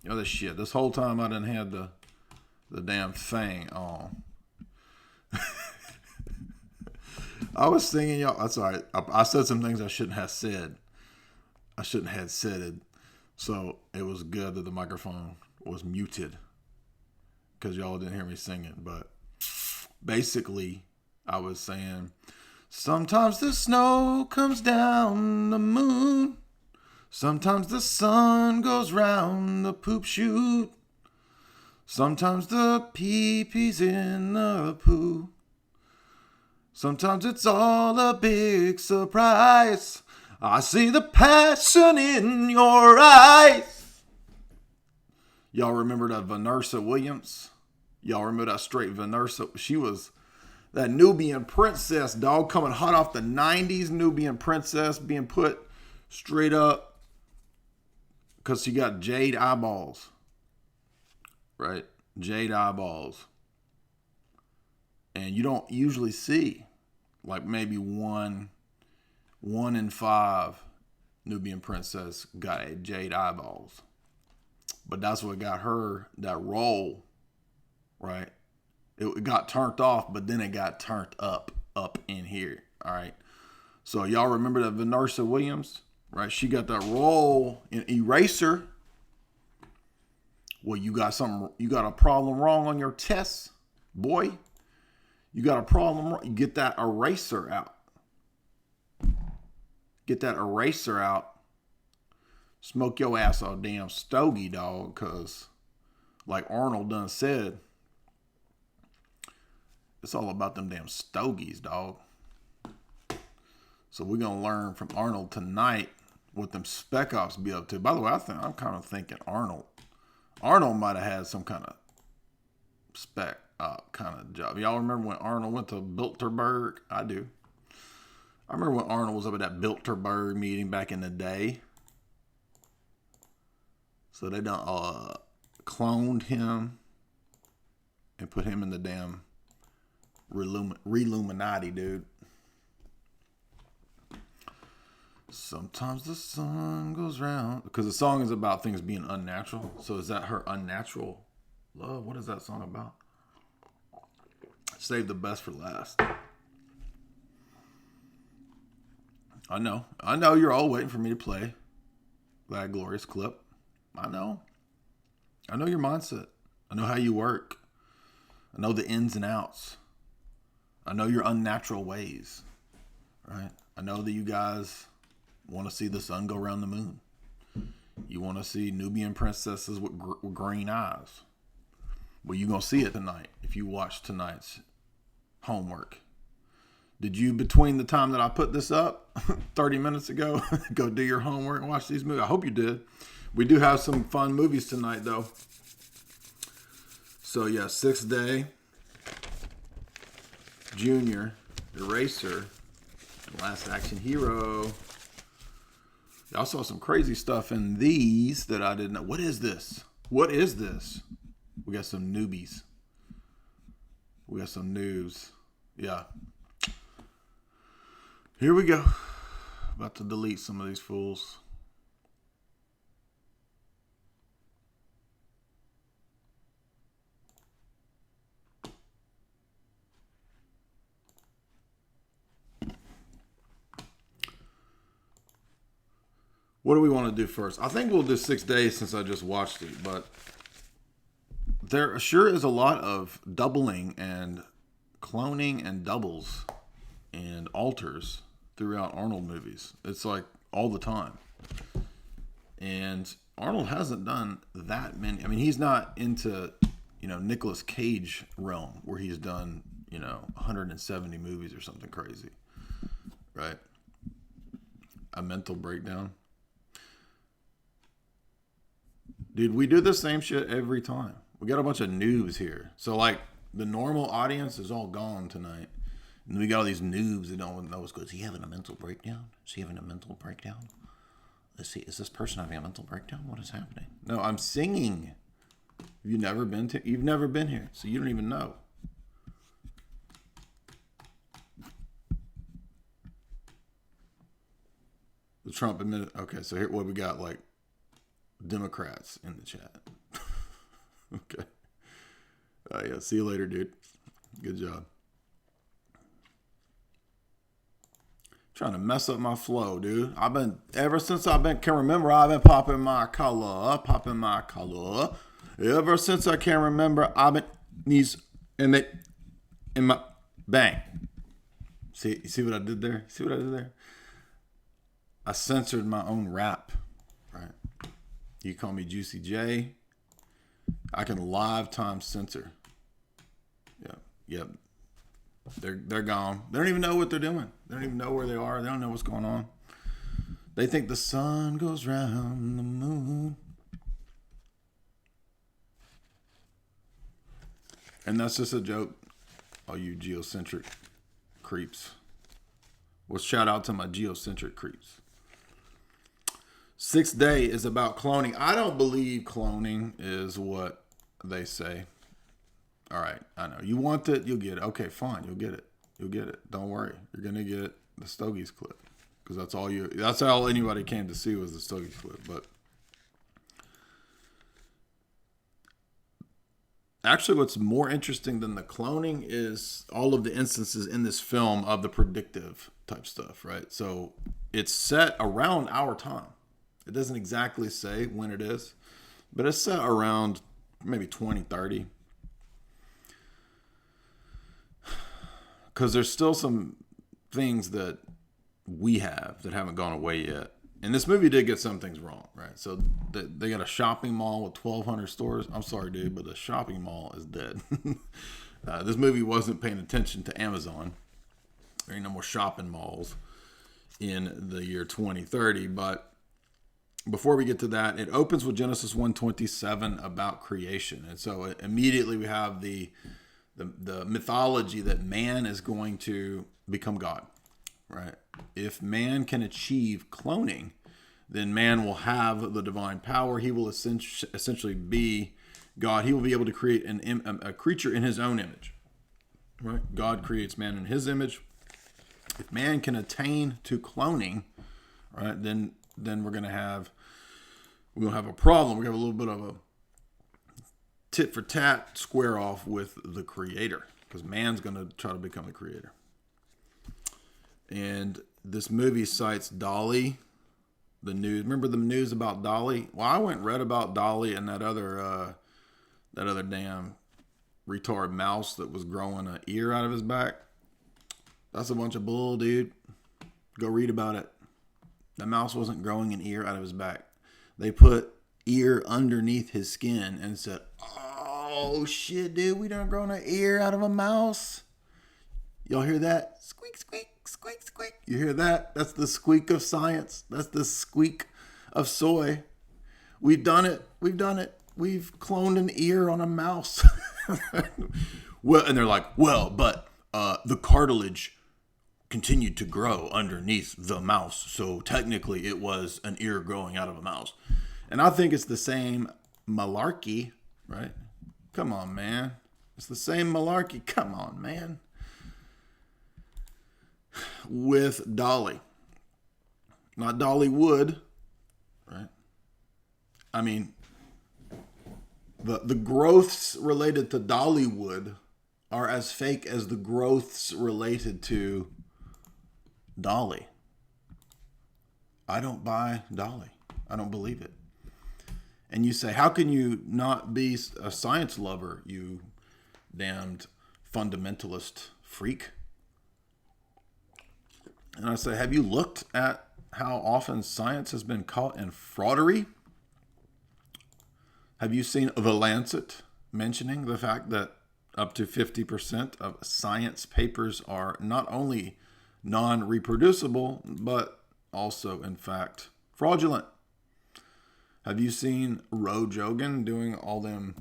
You know this shit. This whole time I done had the damn thing on. I was singing, y'all. That's all right. I said some things I shouldn't have said. I shouldn't have said it. So it was good that the microphone was muted because y'all didn't hear me singing. But basically, I was saying, sometimes the snow comes down the moon. Sometimes the sun goes round the poop chute. Sometimes the pee-pee's in the poo. Sometimes it's all a big surprise. I see the passion in your eyes. Y'all remember that Vanessa Williams? Y'all remember that straight Vanessa? She was that Nubian princess, dog, coming hot off the 90s Nubian princess, being put straight up because she got jade eyeballs. Right? Jade eyeballs. And you don't usually see like maybe one in 5 Nubian princess got jade eyeballs. But that's what got her that role, right? It got turned off, but then it got turned up in here. All right. So y'all remember that Vanessa Williams, right? She got that role in Eraser. Well, you got a problem wrong on your test, boy. You got a problem wrong. You get that eraser out. Get that eraser out. Smoke your ass a damn stogie, dog, because like Arnold done said, it's all about them damn stogies, dog. So we're going to learn from Arnold tonight what them spec ops be up to. By the way, I'm kind of thinking Arnold might have had some kind of spec op kind of job. Y'all remember when Arnold went to Bilderberg? I do. I remember when Arnold was up at that Bilderberg meeting back in the day. So they done cloned him and put him in the damn Reluminati, dude. Sometimes the sun goes round. Because the song is about things being unnatural. So is that her unnatural love? What is that song about? Save the best for last. I know you're all waiting for me to play that glorious clip. I know your mindset. I know how you work. I know the ins and outs. I know your unnatural ways. Right? I know that you guys want to see the sun go around the moon. You want to see Nubian princesses with green eyes. Well, you're going to see it tonight if you watch tonight's homework. Did you, between the time that I put this up 30 minutes ago, go do your homework and watch these movies? I hope you did. We do have some fun movies tonight, though. So, yeah, Sixth Day, Junior, Eraser, and Last Action Hero. I saw some crazy stuff in these that I didn't know. What is this? What is this? We got some newbies. We got some news. Yeah. Here we go. About to delete some of these fools. What do we want to do first? I think we'll do 6 days since I just watched it, but there sure is a lot of doubling and cloning and doubles and alters throughout Arnold movies. It's like all the time. And Arnold hasn't done that many. I mean, he's not into, Nicolas Cage realm where he's done, 170 movies or something crazy. Right? A mental breakdown. Dude, we do the same shit every time. We got a bunch of noobs here. So, like, the normal audience is all gone tonight. And we got all these noobs that don't know what's good. Is he having a mental breakdown? Is he having a mental breakdown? Is this person having a mental breakdown? What is happening? No, I'm singing. You've never been here, so you don't even know. The Trump admitted. Okay, so here what we got, like Democrats in the chat. Okay. Yeah, see you later, dude. Good job. Trying to mess up my flow, dude. Ever since can remember, I've been popping my color. Ever since I can remember, I've been in my bang. See what I did there? I censored my own rap, right? You call me Juicy J. I can live time censor. Yep. They're gone. They don't even know what they're doing. They don't even know where they are. They don't know what's going on. They think the sun goes round the moon. And that's just a joke. All you geocentric creeps. Well, shout out to my geocentric creeps. 6th Day is about cloning. I don't believe cloning is what they say. All right, I know. You want it, you'll get it. Okay, fine, you'll get it. Don't worry. You're going to get the Stogies clip. Because that's all anybody came to see was the Stogies clip. But actually, what's more interesting than the cloning is all of the instances in this film of the predictive type stuff, right? So it's set around our time. It doesn't exactly say when it is, but it's set around maybe 2030. Because there's still some things that we have that haven't gone away yet. And this movie did get some things wrong, right? So they got a shopping mall with 1,200 stores. I'm sorry, dude, but the shopping mall is dead. This movie wasn't paying attention to Amazon. There ain't no more shopping malls in the year 2030. But before we get to that, it opens with Genesis 1:27 about creation. And so immediately we have the mythology that man is going to become God, right? If man can achieve cloning, then man will have the divine power. He will essentially be God. He will be able to create a creature in his own image, right? God creates man in his image. If man can attain to cloning, right, then we're going to have a problem. We're going to have a little bit of a tit for tat square off with the creator, because man's going to try to become the creator. And this movie cites Dolly, the news. Remember the news about Dolly? Well, I went and read about Dolly and that other damn retard mouse that was growing an ear out of his back. That's a bunch of bull, dude. Go read about it. The mouse wasn't growing an ear out of his back. They put ear underneath his skin and said, "Oh shit, dude, we done grown an ear out of a mouse." Y'all hear that? Squeak, squeak, squeak, squeak. You hear that? That's the squeak of science. That's the squeak of soy. We've done it. We've cloned an ear on a mouse. Well, and they're like, but the cartilage continued to grow underneath the mouse, so technically it was an ear growing out of a mouse. And I think it's the same malarkey, right? Come on, man. It's the same malarkey. Come on, man. With Dolly. Not Dollywood, right? I mean, the growths related to Dollywood are as fake as the growths related to Dolly. I don't buy Dolly. I don't believe it. And you say, how can you not be a science lover, you damned fundamentalist freak? And I say, have you looked at how often science has been caught in fraudery? Have you seen The Lancet mentioning the fact that up to 50% of science papers are not only non-reproducible, but also, in fact, fraudulent? Have you seen Jogan doing all them,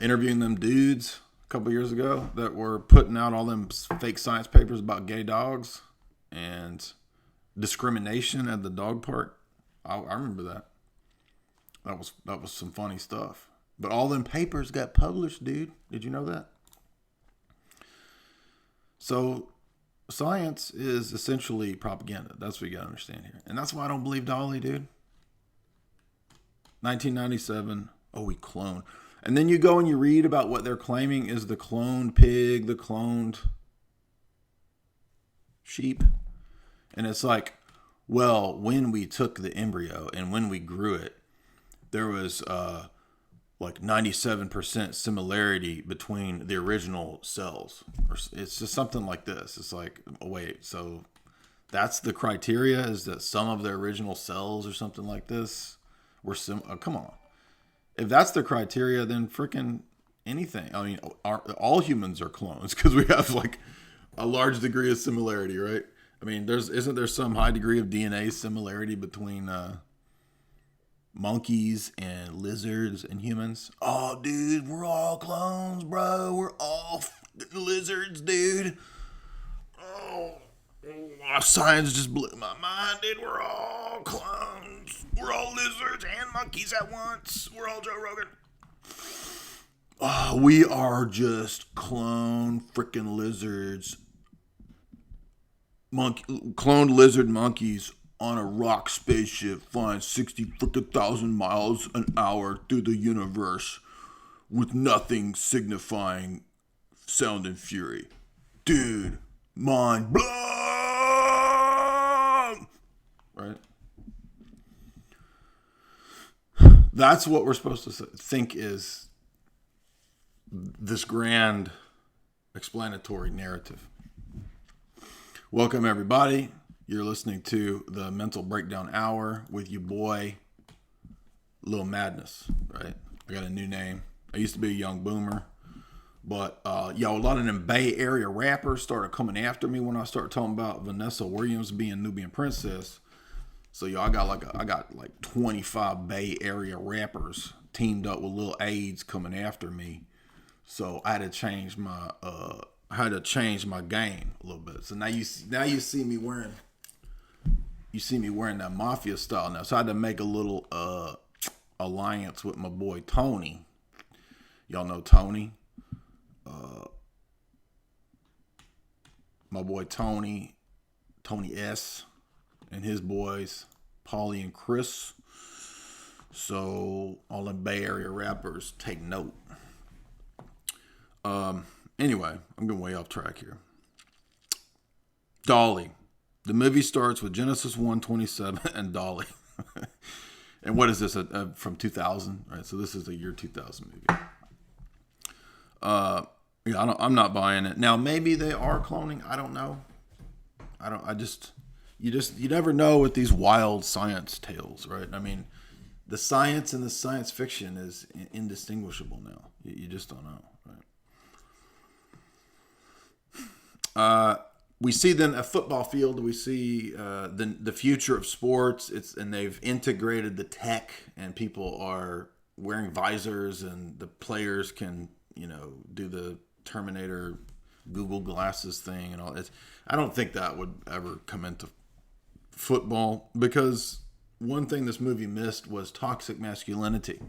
interviewing them dudes a couple years ago that were putting out all them fake science papers about gay dogs and discrimination at the dog park? I remember that. That was some funny stuff. But all them papers got published, dude. Did you know that? So science is essentially propaganda. That's what you got to understand here. And that's why I don't believe Dolly, dude. 1997. Oh, we clone. And then you go and you read about what they're claiming is the cloned pig, the cloned sheep. And it's like, well, when we took the embryo and when we grew it, there was like 97% similarity between the original cells. It's just something like this. It's like, oh, wait, so that's the criteria, is that some of the original cells or something like this were come on. If that's the criteria, then freaking anything. I mean, all humans are clones because we have like a large degree of similarity, right? I mean, isn't there some high degree of DNA similarity between monkeys and lizards and humans? Oh, dude, we're all clones, bro. We're all lizards, dude. Oh, science just blew my mind, dude. We're all clones. We're all lizards and monkeys at once. We're all Joe Rogan. Oh, we are just clone freaking lizards. Cloned lizard monkeys on a rock spaceship flying 60,000 miles an hour through the universe with nothing signifying sound and fury. Dude, mind blown! Right? That's what we're supposed to think is this grand explanatory narrative. Welcome, everybody. You're listening to the Mental Breakdown Hour with your boy, Lil Madness, right? I got a new name. I used to be a young boomer, but a lot of them Bay Area rappers started coming after me when I started talking about Vanessa Williams being Nubian Princess. So, I got like 25 Bay Area rappers teamed up with Lil AIDS coming after me. So I had to change my game a little bit. So now you see me wearing that mafia style now. So I had to make a little alliance with my boy Tony. Y'all know Tony? My boy Tony S. and his boys, Paulie and Chris. So all the Bay Area rappers, take note. Anyway, I'm going way off track here. Dolly. The movie starts with Genesis 1:27 and Dolly. And what is this? From 2000? Right. So this is a year 2000 movie. I'm not buying it. Now maybe they are cloning. I don't know. You never know with these wild science tales, right? I mean, the science and the science fiction is indistinguishable now. You just don't know, right? We see then a football field. We see the future of sports. And they've integrated the tech, and people are wearing visors, and the players can do the Terminator Google glasses thing and all. I don't think that would ever come into football, because one thing this movie missed was toxic masculinity.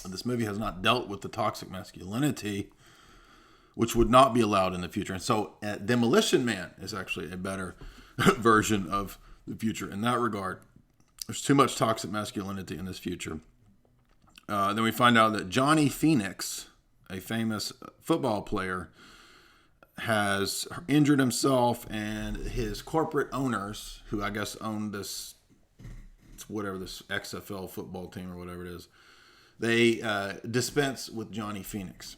This movie has not dealt with the toxic masculinity, which would not be allowed in the future. And so Demolition Man is actually a better version of the future in that regard. There's too much toxic masculinity in this future. Then we find out that Johnny Phoenix, a famous football player, has injured himself, and his corporate owners, who I guess own this XFL football team or whatever it is, they dispense with Johnny Phoenix.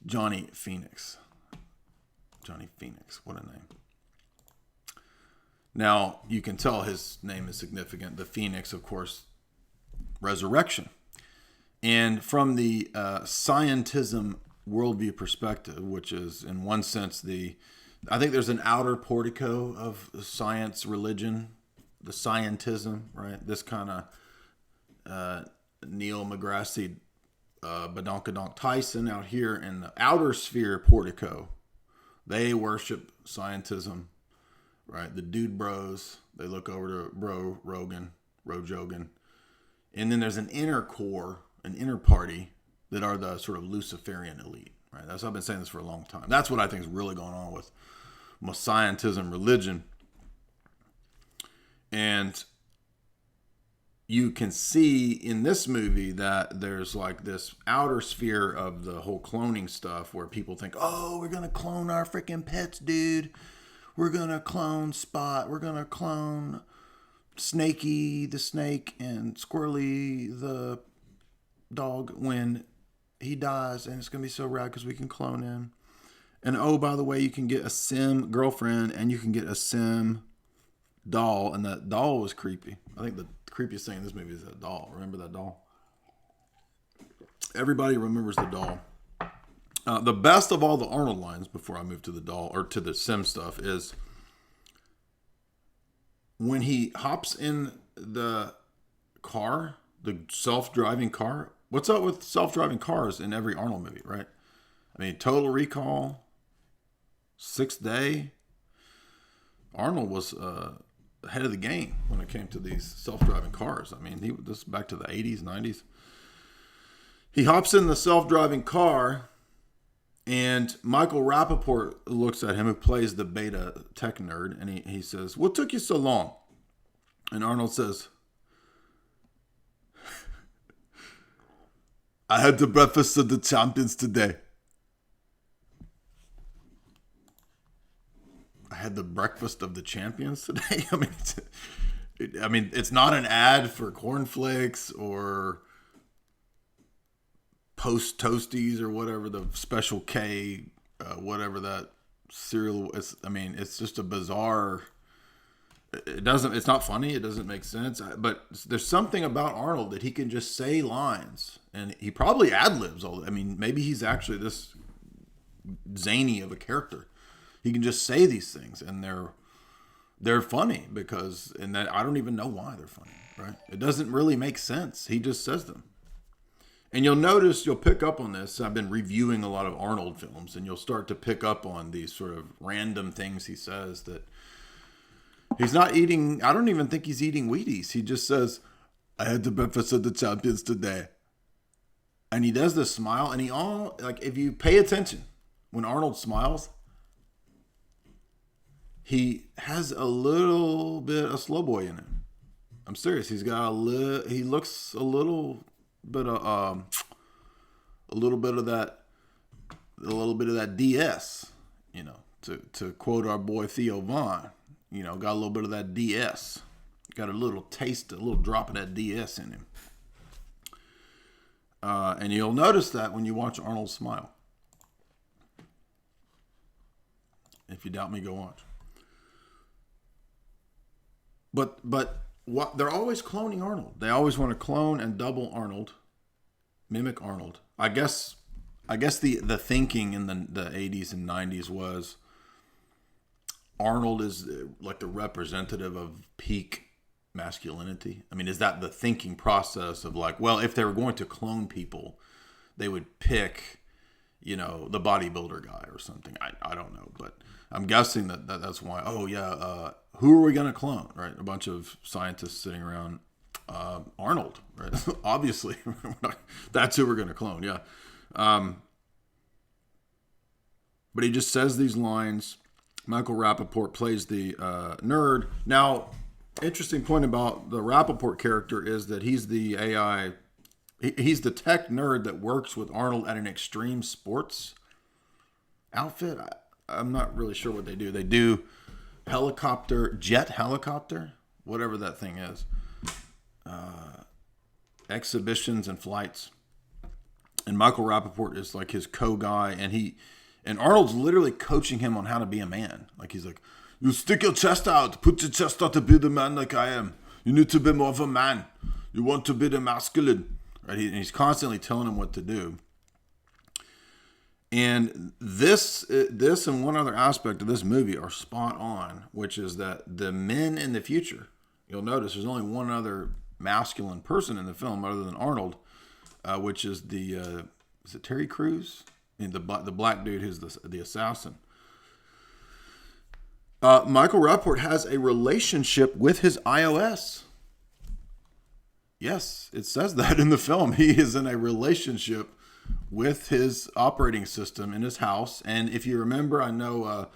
Johnny Phoenix, what a name. Now, you can tell his name is significant. The Phoenix, of course, resurrection. And from the scientism worldview perspective, which is in one sense I think there's an outer portico of science religion, the scientism, right? This kind of Neil deGrasse Badonkadonk Tyson out here in the outer sphere portico. They worship scientism, right? The dude bros, they look over to Bro Jogan. And then there's an inner core, an inner party that are the sort of Luciferian elite, right? I've been saying this for a long time. That's what I think is really going on with scientism religion. And you can see in this movie that there's like this outer sphere of the whole cloning stuff where people think, oh, we're going to clone our freaking pets, dude. We're going to clone Spot. We're going to clone Snakey the snake and Squirrely the dog when he dies. And it's going to be so rad because we can clone him. And oh, by the way, you can get a sim girlfriend and you can get a sim doll. And that doll was creepy. I think the creepiest thing in this movie is that doll. Remember that doll? Everybody remembers the doll. The best of all the Arnold lines before I move to the doll or to the sim stuff is when he hops in the car, the self-driving car. What's up with self-driving cars in every Arnold movie, right? I mean, Total Recall, Sixth Day. Arnold was ahead of the game when it came to these self-driving cars. I mean, this is back to the 80s, 90s. He hops in the self-driving car, and Michael Rappaport looks at him, who plays the beta tech nerd, and he says, what took you so long? And Arnold says, I had the breakfast of the champions today. I had the breakfast of the champions today. I mean, it's not an ad for cornflakes or Post Toasties or whatever the Special K, whatever that cereal is. I mean, it's just a bizarre. It's not funny. It doesn't make sense. But there's something about Arnold that he can just say lines, and he probably ad libs all. I mean, maybe he's actually this zany of a character. He can just say these things, and they're funny because, and that I don't even know why they're funny. Right? It doesn't really make sense. He just says them. And you'll pick up on this. I've been reviewing a lot of Arnold films, and you'll start to pick up on these sort of random things he says that he's not eating. I don't even think he's eating Wheaties. He just says, I had the breakfast of the champions today. And he does this smile, and if you pay attention, when Arnold smiles, he has a little bit of slow boy in him. I'm serious. He looks a little bit of that DS, to quote our boy Theo Von, got a little bit of that DS, got a little taste, a little drop of that DS in him. And you'll notice that when you watch Arnold smile. If you doubt me, go watch. But what they're always cloning Arnold. They always want to clone and double Arnold, mimic Arnold. I guess the thinking in the 80s and 90s was Arnold is like the representative of peak masculinity. I mean, is that the thinking process of like, well, if they were going to clone people, they would pick, the bodybuilder guy or something. I don't know, but I'm guessing that's why. Oh yeah, who are we going to clone? Right, a bunch of scientists sitting around. Arnold, right? Obviously, that's who we're going to clone. Yeah, but he just says these lines. Michael Rappaport plays the nerd. Now, interesting point about the Rappaport character is that he's the AI. He's the tech nerd that works with Arnold at an extreme sports outfit. I'm not really sure what they do. They do jet helicopter, whatever that thing is. Exhibitions and flights. And Michael Rappaport is like his co-guy, and Arnold's literally coaching him on how to be a man. Like he's like, you stick your chest out, put your chest out to be the man like I am. You need to be more of a man. You want to be the masculine. Right? He's constantly telling him what to do. And this and one other aspect of this movie are spot on, which is that the men in the future, you'll notice there's only one other masculine person in the film other than Arnold, which is is it Terry Crews? I mean, the black dude who's the assassin. Michael Rappaport has a relationship with his iOS. Yes, it says that in the film. He is in a relationship with his operating system in his house. And if you remember, I know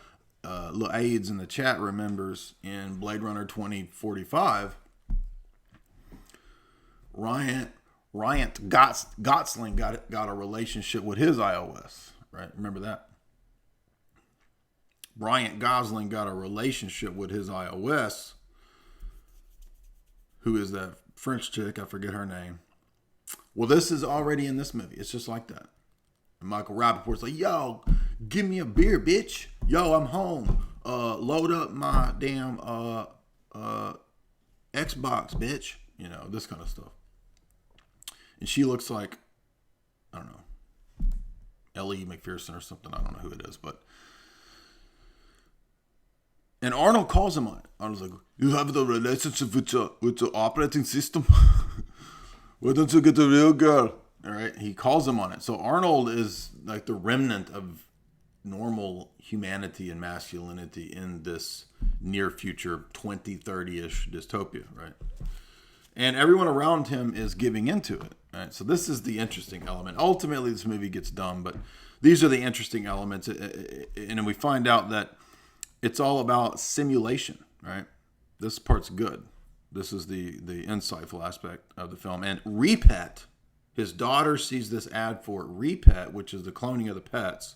Lil AIDS in the chat remembers in Blade Runner 2045, Ryan Gosling got a relationship with his iOS, right? Remember that? Ryan Gosling got a relationship with his iOS. Who is that French chick? I forget her name. Well, this is already in this movie. It's just like that. And Michael Rappaport's like, yo, give me a beer, bitch. Yo, I'm home. Load up my damn Xbox, bitch. You know, this kind of stuff. And she looks like, I don't know, Ellie McPherson or something. I don't know who it is, but. And Arnold calls him on it. Arnold's like, you have the relationship with your operating system? Why don't you get a real girl? All right. He calls him on it. So Arnold is like the remnant of normal humanity and masculinity in this near future 2030-ish dystopia, right? And everyone around him is giving into it. Right? So this is the interesting element. Ultimately, this movie gets dumb, but these are the interesting elements. And we find out that it's all about simulation, right? This part's good. This is the insightful aspect of the film. And Repet, his daughter sees this ad for Repet, which is the cloning of the pets.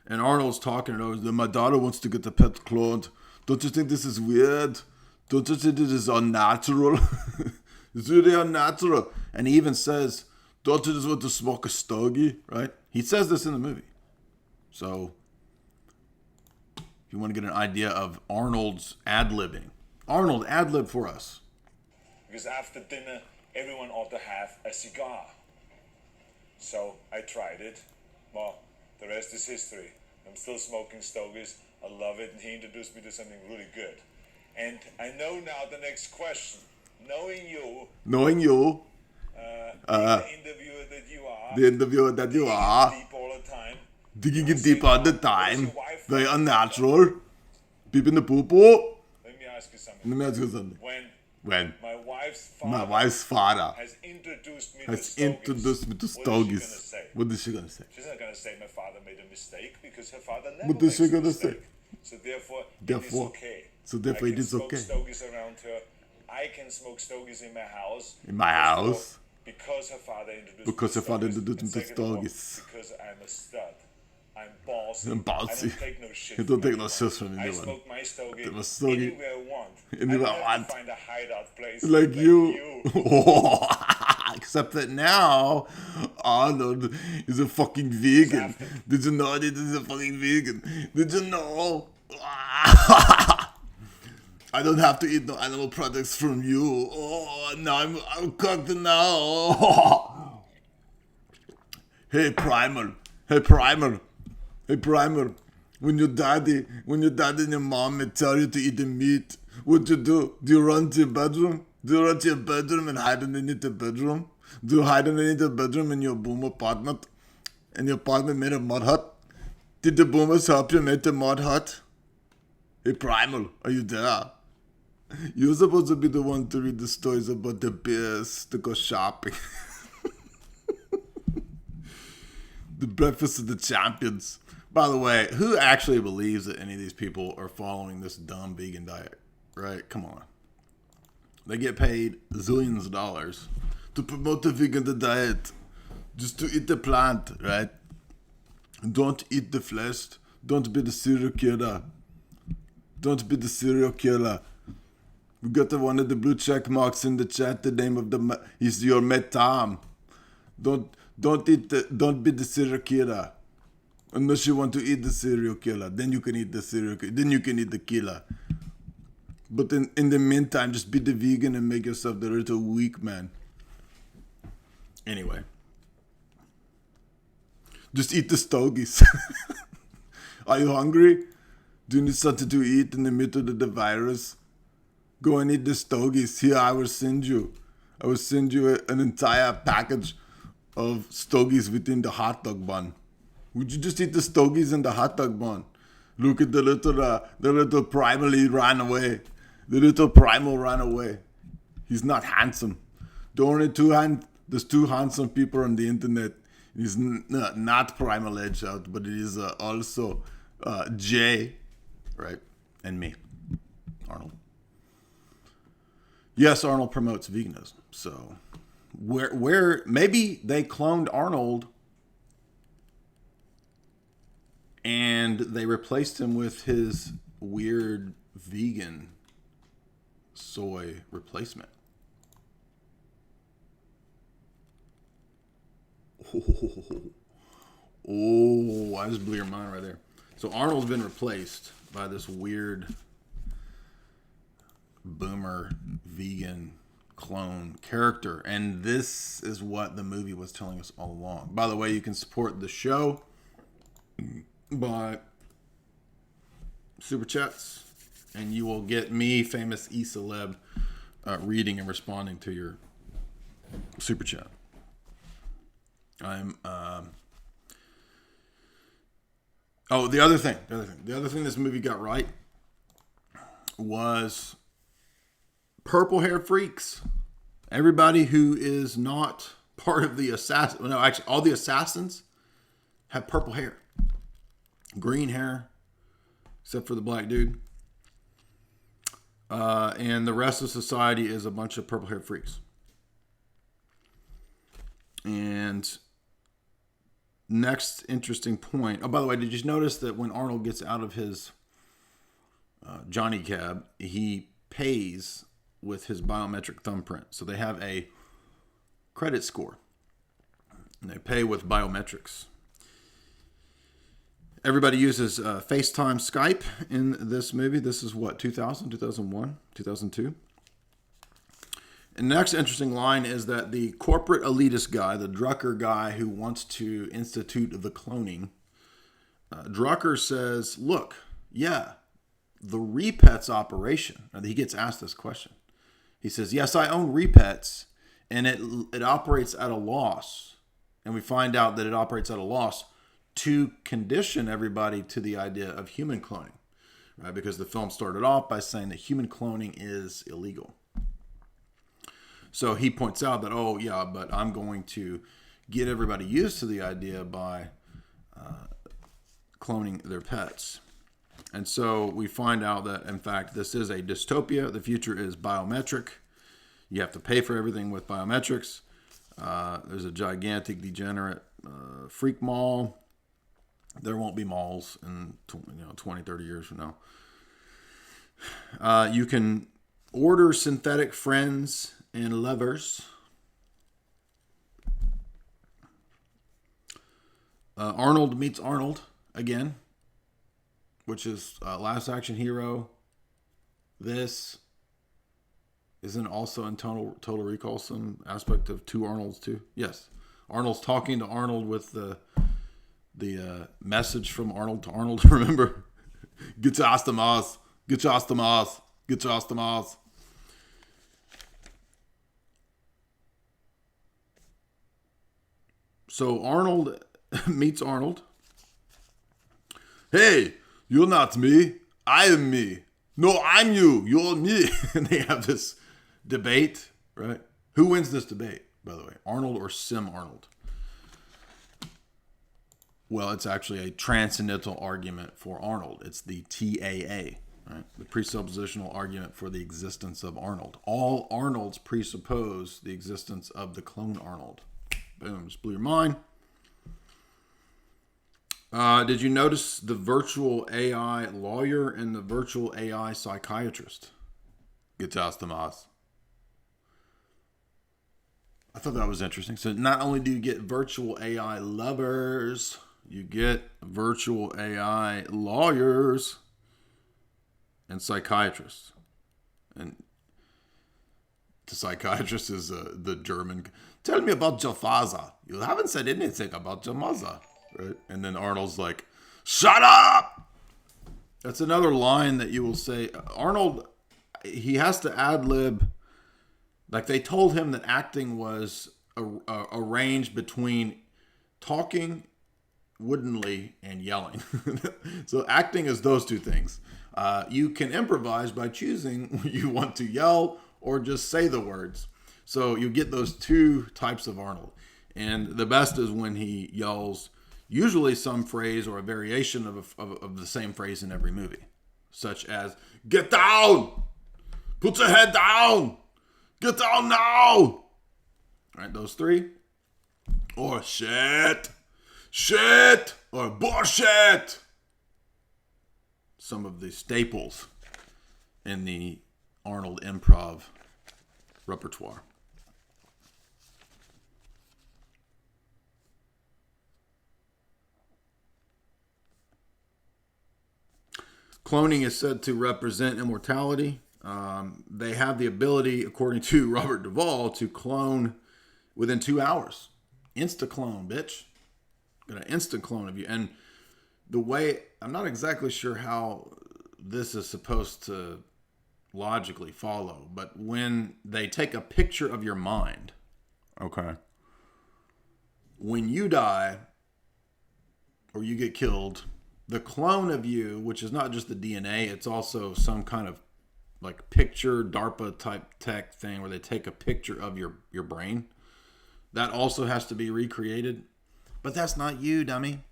And Arnold's talking to her. My daughter wants to get the pet cloned. Don't you think this is weird? Don't you think this is unnatural? It's really unnatural. And he even says, don't you just want to smoke a stogie, right? He says this in the movie. So, if you want to get an idea of Arnold's ad-libbing. Arnold, ad-lib for us. Because after dinner, everyone ought to have a cigar. So, I tried it. Well, the rest is history. I'm still smoking stogies. I love it. And he introduced me to something really good. And I know now the next question. Knowing you, the interviewer that you are, deep all the time, digging it deep all the time, very unnatural, peeping the poo-poo. Let me ask you something. When my wife's father has introduced me to stogies, what is she gonna say? She's not gonna say my father made a mistake because her father never makes a mistake. So therefore, it is okay. So therefore, it is okay. I can smoke stogies around her. I can smoke stogies in my house. Because her father introduced me to stogies. Because I'm a stud. I'm bossy. I don't take no shit. You don't take no shit from anyone. I smoke my stogie anywhere I want. Anywhere I want. Find a hideout place like you. Except that now, Arnold is a fucking vegan. Did you know that he's a fucking vegan? Did you know? I don't have to eat no animal products from you. Oh, now I'm cooked now. Hey, Primal. When your daddy and your mom tell you to eat the meat, what you do? Do you run to your bedroom? Do you run to your bedroom and hide underneath the bedroom? Do you hide underneath the bedroom in your boom apartment? And your apartment made a mud hut? Did the boomers help you make the mud hut? Hey, Primal, are you there? You're supposed to be the one to read the stories about the bears to go shopping. The breakfast of the champions. By the way, who actually believes that any of these people are following this dumb vegan diet? Right? Come on. They get paid zillions of dollars to promote the vegan diet. Just to eat the plant, right? Don't eat the flesh. Don't be the serial killer. Don't be the serial killer. We got one of the blue check marks in the chat. The name of is your mate Tom. Don't be the serial killer. Unless you want to eat the serial killer, then you can eat the serial killer. Then you can eat the killer. But in the meantime, just be the vegan and make yourself the little weak man. Anyway, just eat the stogies. Are you hungry? Do you need something to eat in the middle of the virus? Go and eat the stogies. Here, I will send you an entire package of stogies within the hot dog bun. Would you just eat the stogies in the hot dog bun? Look at the little primal, he ran away. The little primal ran away. He's not handsome. There's two handsome people on the internet. He's not Primal Edge out, but it is also Jay, right? And me, Arnold. Yes, Arnold promotes veganism. So where maybe they cloned Arnold and they replaced him with his weird vegan soy replacement. Oh, I just blew your mind right there. So Arnold's been replaced by this weird boomer vegan clone character. And this is what the movie was telling us all along. By the way, you can support the show by super chats, and you will get me, famous e-celeb, reading and responding to your super chat. I'm the other thing this movie got right was purple hair freaks. Everybody who is not part of the assassin, no, actually all the assassins have purple hair. Green hair, except for the black dude. And the rest of society is a bunch of purple hair freaks. And next interesting point. Oh, by the way, did you notice that when Arnold gets out of his Johnny cab, he pays with his biometric thumbprint. So they have a credit score. And they pay with biometrics. Everybody uses FaceTime, Skype in this movie. This is what, 2000, 2001, 2002? And the next interesting line is that the corporate elitist guy, the Drucker guy who wants to institute the cloning, Drucker says, look, yeah, the Repets operation. And he gets asked this question. He says, yes, I own Repets, and it operates at a loss. And we find out that it operates at a loss to condition everybody to the idea of human cloning, right? Because the film started off by saying that human cloning is illegal. So he points out that, oh yeah, but I'm going to get everybody used to the idea by cloning their pets. And so we find out that, in fact, this is a dystopia. The future is biometric. You have to pay for everything with biometrics. There's a gigantic, degenerate freak mall. There won't be malls in 20, 30 years from now. You can order synthetic friends and lovers. Arnold meets Arnold again, which is Last Action Hero. This isn't also in Total Recall some aspect of two Arnolds too. Yes, Arnold's talking to Arnold with the message from Arnold to Arnold. Remember, get your ass to Mars, get your ass to Mars, get your ass to Mars. So Arnold meets Arnold. Hey, you're not me. I am me. No, I'm you. You're me. And they have this debate, right? Who wins this debate, by the way? Arnold or Sim Arnold? Well, it's actually a transcendental argument for Arnold. It's the TAA, right? The presuppositional argument for the existence of Arnold. All Arnolds presuppose the existence of the clone Arnold. Boom, just blew your mind. Did you notice the virtual AI lawyer and the virtual AI psychiatrist? Get to Tomas. I thought that was interesting. So not only do you get virtual AI lovers, you get virtual AI lawyers and psychiatrists. And the psychiatrist is the German. Tell me about your father. You haven't said anything about your mother. Right? And then Arnold's like, shut up! That's another line that you will say. Arnold, he has to ad-lib. Like they told him that acting was arranged between talking woodenly and yelling. So acting is those two things. You can improvise by choosing you want to yell or just say the words. So you get those two types of Arnold. And the best is when he yells usually some phrase or a variation of the same phrase in every movie. Such as, get down! Put your head down! Get down now! Right, those three. Or shit, or bullshit. Some of the staples in the Arnold improv repertoire. Cloning is said to represent immortality. They have the ability, according to Robert Duvall, to clone within 2 hours. Insta-clone, bitch. Got an instant clone of you. And the way, I'm not exactly sure how this is supposed to logically follow, but when they take a picture of your mind, okay, when you die or you get killed, the clone of you, which is not just the DNA, it's also some kind of like picture DARPA type tech thing where they take a picture of your brain. That also has to be recreated. But that's not you, dummy.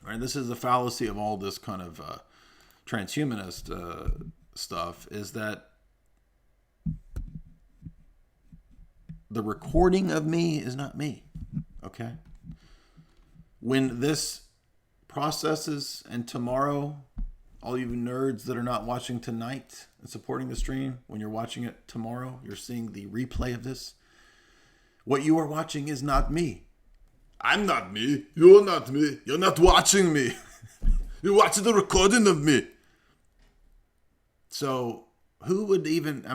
Right? This is the fallacy of all this kind of transhumanist stuff, is that the recording of me is not me. Okay? When this processes and tomorrow, all you nerds that are not watching tonight and supporting the stream, when you're watching it tomorrow, you're seeing the replay of this. What you are watching is not me. I'm not me. You're not me. You're not watching me. You're watching the recording of me. So who would even,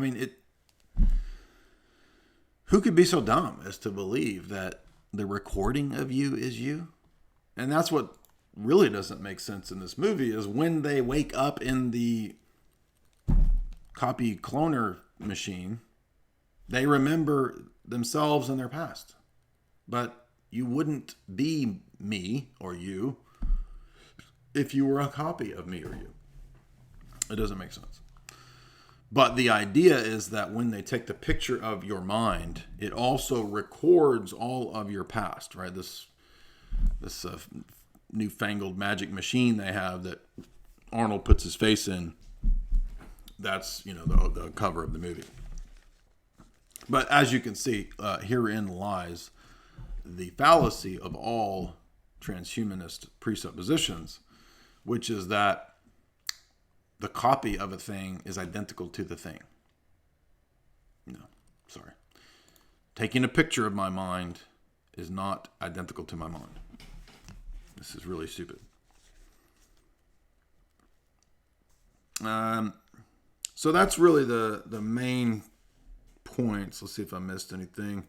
who could be so dumb as to believe that the recording of you is you? And that's what really doesn't make sense in this movie, is when they wake up in the copy cloner machine, they remember themselves and their past. But you wouldn't be me or you if you were a copy of me or you. It doesn't make sense. But the idea is that when they take the picture of your mind, it also records all of your past, right? This newfangled magic machine they have that Arnold puts his face in. That's, the cover of the movie. But as you can see, herein lies the fallacy of all transhumanist presuppositions, which is that the copy of a thing is identical to the thing. No, sorry. Taking a picture of my mind is not identical to my mind. This is really stupid. So that's really the main points. Let's see if I missed anything.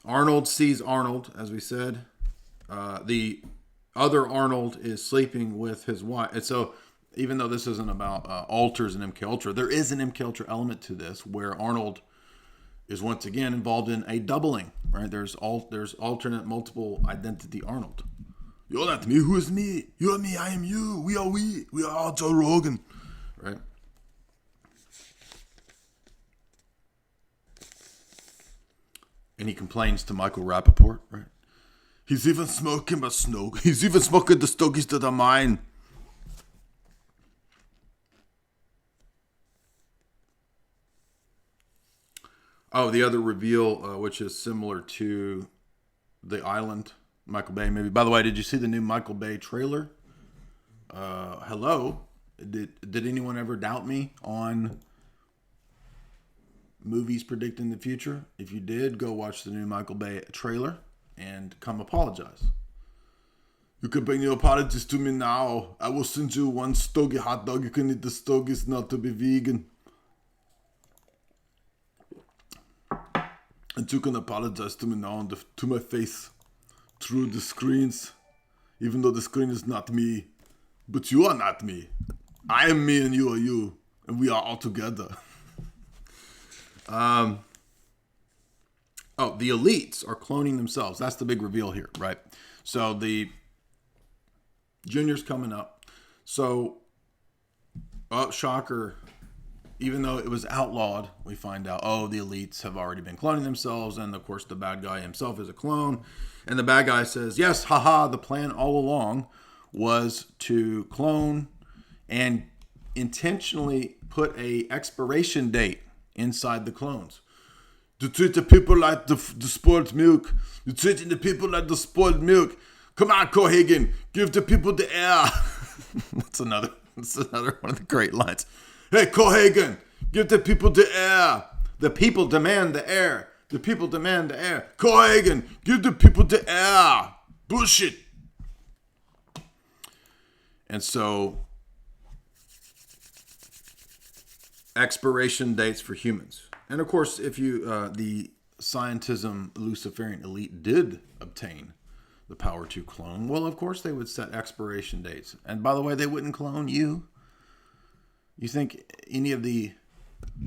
Arnold sees Arnold, as we said. The other Arnold is sleeping with his wife. And so even though this isn't about alters and MK Ultra, there is an MK Ultra element to this where Arnold is once again involved in a doubling, right? There's alternate multiple identity Arnold. You're not me. Who is me? You are me. I am you. We are we. We are all Joe Rogan, right? And he complains to Michael Rappaport, right? He's even smoking the smoke. He's even smoking the stogies that are mine. Oh, the other reveal, which is similar to The Island, Michael Bay movie. By the way, did you see the new Michael Bay trailer? Hello? Did anyone ever doubt me on movies predicting the future? If you did, go watch the new Michael Bay trailer and come apologize. You can bring your apologies to me now. I will send you one stogie hot dog. You can eat the stogies not to be vegan. And you can apologize to me now to my face through the screens, even though the screen is not me. But you are not me. I am me and you are you. And we are all together. The elites are cloning themselves. That's the big reveal here, right? So the Junior's coming up. So, shocker. Even though it was outlawed, we find out, the elites have already been cloning themselves. And of course, the bad guy himself is a clone. And the bad guy says, yes, haha, the plan all along was to clone and intentionally put a expiration date inside the clones. You treat the people like the spoiled milk. You're treating the people like the spoiled milk. Come on, Cohagen, give the people the air. That's another one of the great lines. Hey, Cohagen, give the people the air. The people demand the air. The people demand the air. Cohagen, give the people the air. Bullshit. And so, expiration dates for humans. And of course, if you, the scientism Luciferian elite did obtain the power to clone, well, of course they would set expiration dates. And by the way, they wouldn't clone you. You think any of the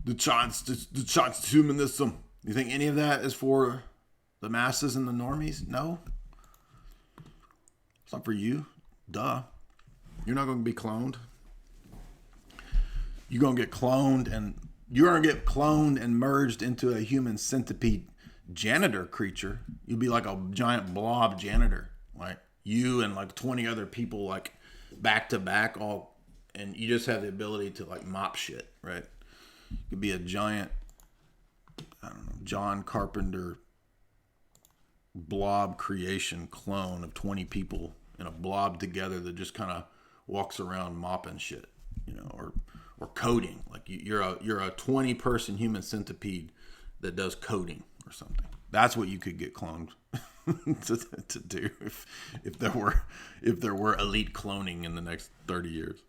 transhumanism, you think any of that is for the masses and the normies? No. It's not for you. Duh. You're not going to be cloned. You're going to get cloned and merged into a human centipede janitor creature. You'll be like a giant blob janitor. Like you and like 20 other people like back to back all, and you just have the ability to like mop shit, right? You could be a giant, I don't know, John Carpenter blob creation clone of 20 people in a blob together that just kind of walks around mopping shit, you know, or coding. Like you're a 20 person human centipede that does coding or something. That's what you could get cloned to do if there were elite cloning in the next 30 years.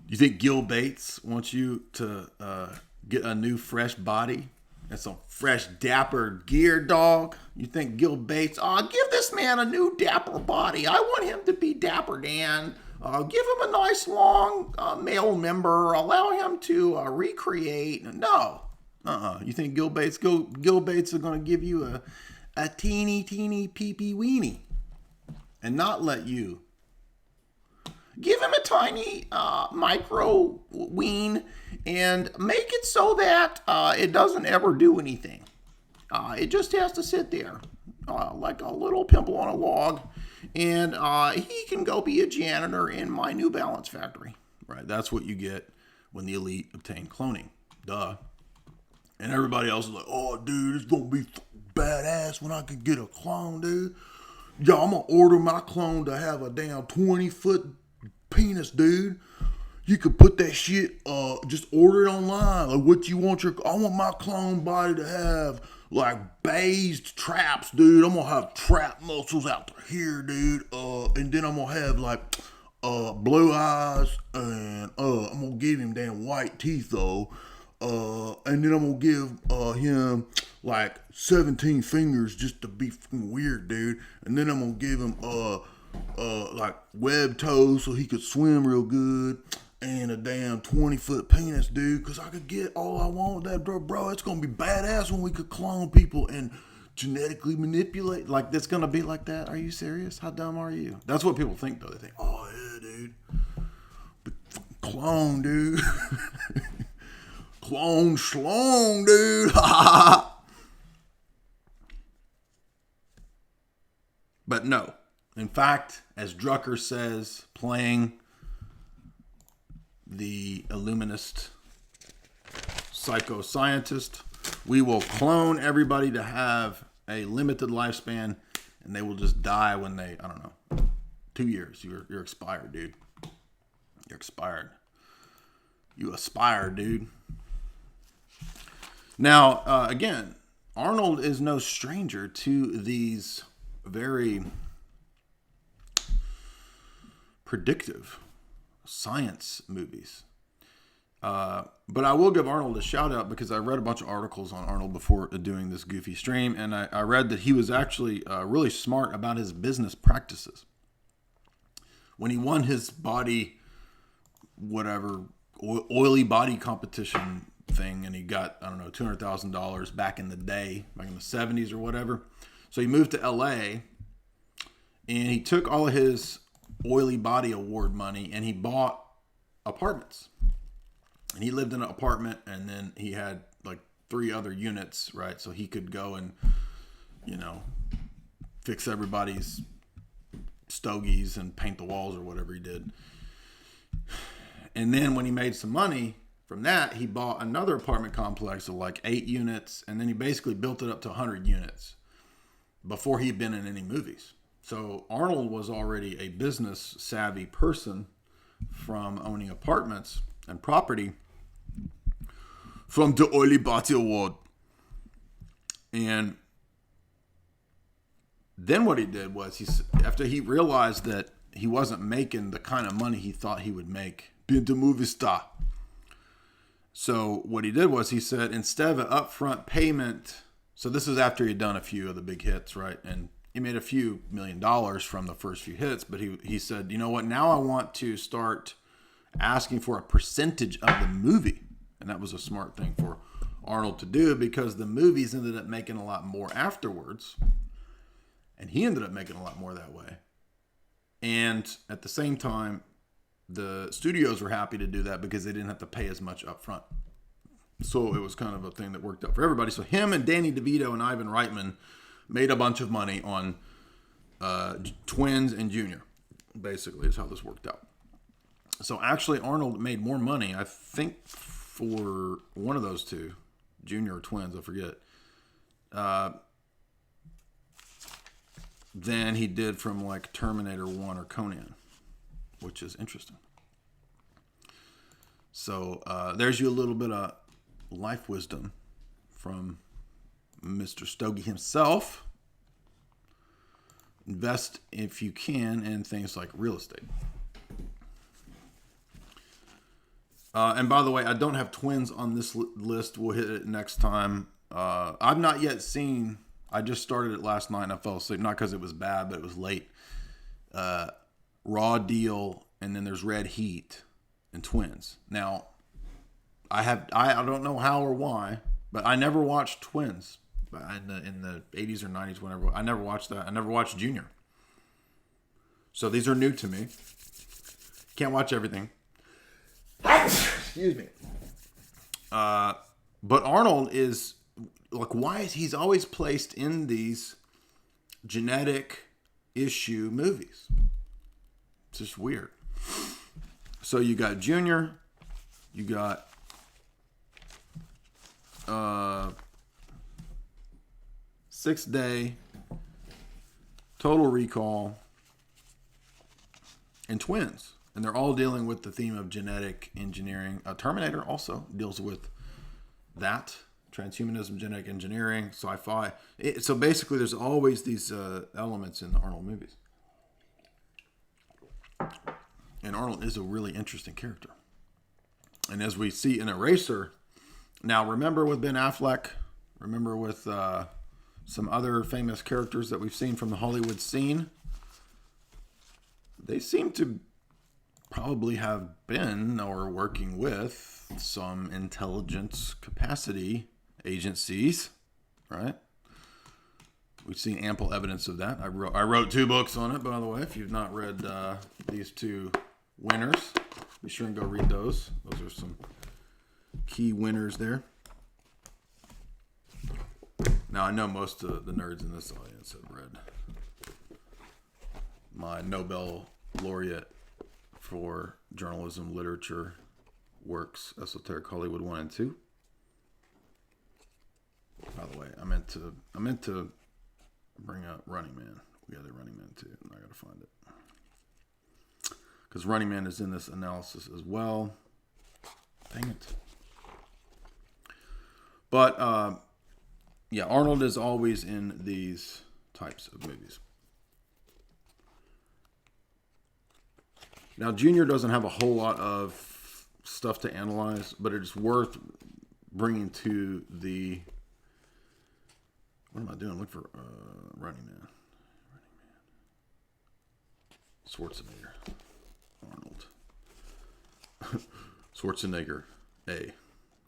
Do you think Gil Bates wants you to get a new fresh body and some fresh dapper gear, dog? You think Gil Bates, give this man a new dapper body. I want him to be Dapper Dan. Give him a nice long male member. Allow him to recreate. No. You think Gil Bates is going to give you a teeny pee-pee weenie and not let you give him a tiny micro ween and make it so that it doesn't ever do anything. It just has to sit there like a little pimple on a log, and he can go be a janitor in my New Balance factory. Right? That's what you get when the elite obtain cloning. Duh. And everybody else is like, oh, dude, it's going to be badass when I can get a clone, dude. Yeah, I'm going to order my clone to have a damn 20-foot penis, dude. You could put that shit, just order it online. Like what you want I want my clone body to have like based traps, dude. I'm gonna have trap muscles out to here, dude. And then I'm gonna have like blue eyes, and I'm gonna give him damn white teeth though. And then I'm gonna give him like 17 fingers just to be fucking weird, dude. And then I'm gonna give him like web toes so he could swim real good, and a damn 20-foot penis, dude, because I could get all I want with that, bro. It's gonna be badass when we could clone people and genetically manipulate. Like, that's gonna be like that? Are you serious? How dumb are you? That's what people think, though. They think, oh yeah, dude, clone, dude. Clone schlong, dude. But no. In fact, as Drucker says, playing the Illuminist psychoscientist, we will clone everybody to have a limited lifespan, and they will just die when they, 2 years. You're expired, dude. You're expired. You aspire, dude. Now, again, Arnold is no stranger to these very predictive science movies. But I will give Arnold a shout out because I read a bunch of articles on Arnold before doing this goofy stream, and I read that he was actually really smart about his business practices. When he won his body, oily body competition thing, and he got, $200,000 back in the day, back in the 70s or whatever. So he moved to LA, and he took all of his oily body award money and he bought apartments. And he lived in an apartment, and then he had like 3 other units, right? So he could go and, fix everybody's stogies and paint the walls or whatever he did. And then when he made some money, From that, he bought another apartment complex of like 8 units, and then he basically built it up to 100 units before he'd been in any movies. So Arnold was already a business savvy person from owning apartments and property from the early Battle world. And then what he did was, after he realized that he wasn't making the kind of money he thought he would make being the movie star. So what he did was he said, instead of an upfront payment, so this is after he'd done a few of the big hits, right? And he made a few $1 million from the first few hits, but he said, you know what, now I want to start asking for a percentage of the movie. And that was a smart thing for Arnold to do, because the movies ended up making a lot more afterwards. And he ended up making a lot more that way. And at the same time, the studios were happy to do that because they didn't have to pay as much up front. So it was kind of a thing that worked out for everybody. So him and Danny DeVito and Ivan Reitman made a bunch of money on Twins and Junior, basically, is how this worked out. So actually, Arnold made more money, I think, for one of those two, Junior or Twins, I forget, than he did from like Terminator 1 or Conan, which is interesting. So there's you a little bit of life wisdom from Mr. Stogie himself. Invest, if you can, in things like real estate. And by the way, I don't have Twins on this list. We'll hit it next time. I've not yet seen, I just started it last night and I fell asleep. Not because it was bad, but it was late. Raw Deal, and then there's Red Heat and Twins. Now, I don't know how or why, but I never watched Twins in the 80s or 90s, whenever. I never watched that. I never watched Junior. So these are new to me. Can't watch everything. Excuse me. But Arnold is, like, why is he's always placed in these genetic issue movies? It's just weird. So you got Junior, you got 6 Day, Total Recall, and Twins. And they're all dealing with the theme of genetic engineering. Terminator also deals with that. Transhumanism, genetic engineering, sci-fi. So basically there's always these elements in the Arnold movies. And Arnold is a really interesting character. And as we see in Eraser, now remember with Ben Affleck, remember with some other famous characters that we've seen from the Hollywood scene, they seem to probably have been or working with some intelligence capacity agencies, right? We've seen ample evidence of that. I wrote 2 books on it, by the way. If you've not read these 2 winners, be sure and go read those. Those are some key winners there. Now, I know most of the nerds in this audience have read my Nobel laureate for journalism literature works, Esoteric Hollywood 1 and 2. By the way, I meant to bring up Running Man. We got a Running Man too, and I gotta find it. Because Running Man is in this analysis as well. Dang it. But yeah, Arnold is always in these types of movies. Now, Junior doesn't have a whole lot of stuff to analyze, but it's worth bringing to the... What am I doing? Look for Running Man. Schwarzenegger. Arnold. Schwarzenegger. A.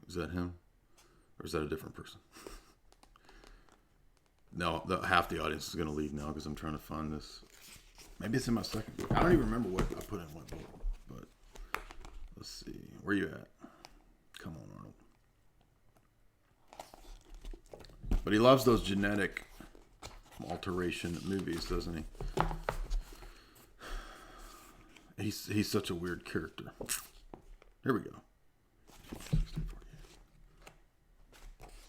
Is that him? Or is that a different person? No, half the audience is going to leave now because I'm trying to find this. Maybe it's in my second book. I don't even remember what I put in what book. But let's see. Where you at? Come on, Arnold. But he loves those genetic alteration movies, doesn't he? He's such a weird character. Here we go.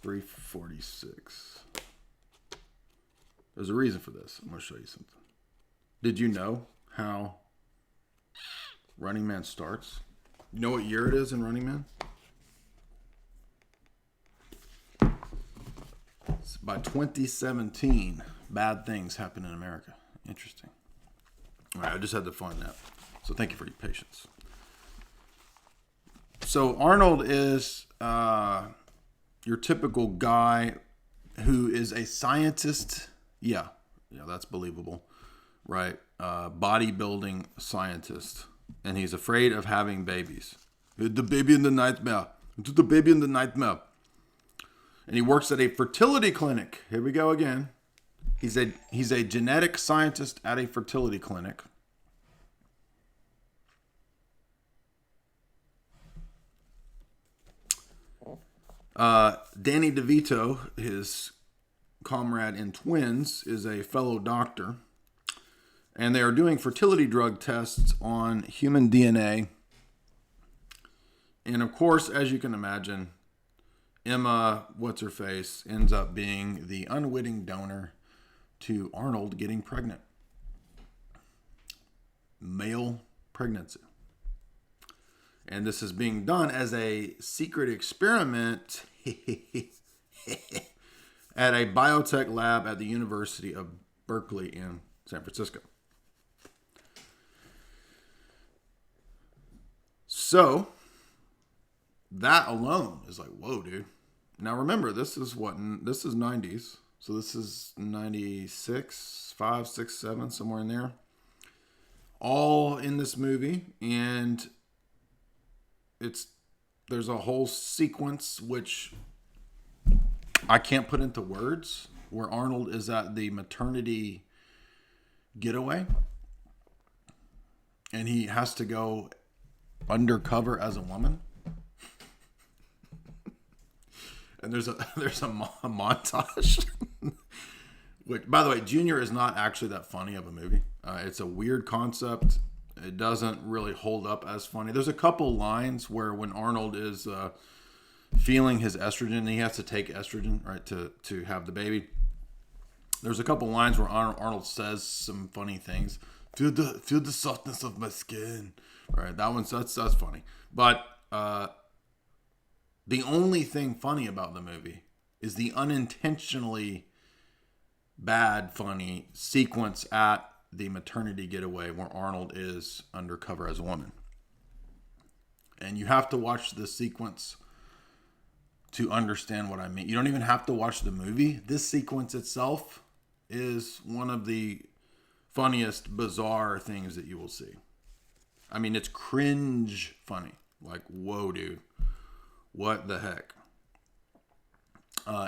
346. There's a reason for this. I'm going to show you something. Did you know how Running Man starts? You know what year it is in Running Man? By 2017, bad things happen in America. Interesting. All right, I just had to find that. So thank you for your patience. So Arnold is your typical guy who is a scientist. Yeah, that's believable, right? Bodybuilding scientist. And he's afraid of having babies. The baby in the nightmare. The baby in the nightmare. And he works at a fertility clinic. Here we go again. He's a genetic scientist at a fertility clinic. Danny DeVito, his comrade in Twins, is a fellow doctor. And they are doing fertility drug tests on human DNA. And of course, as you can imagine, Emma, what's-her-face, ends up being the unwitting donor to Arnold getting pregnant. Male pregnancy. And this is being done as a secret experiment at a biotech lab at the University of Berkeley in San Francisco. So, that alone is like, whoa, dude. Now remember, this is 90s. So this is 96, 5, 6, 7, somewhere in there. All in this movie. And there's a whole sequence which I can't put into words, where Arnold is at the maternity getaway. And he has to go undercover as a woman. And there's a montage. Which, by the way, Junior is not actually that funny of a movie. It's a weird concept. It doesn't really hold up as funny. There's a couple lines where when Arnold is feeling his estrogen, he has to take estrogen, right, to have the baby. There's a couple lines where Arnold says some funny things. Feel the softness of my skin. Right, that's funny. But the only thing funny about the movie is the unintentionally bad funny sequence at the maternity getaway where Arnold is undercover as a woman. And you have to watch the sequence to understand what I mean. You don't even have to watch the movie. This sequence itself is one of the funniest, bizarre things that you will see. I mean, it's cringe funny. Like, whoa, dude. What the heck?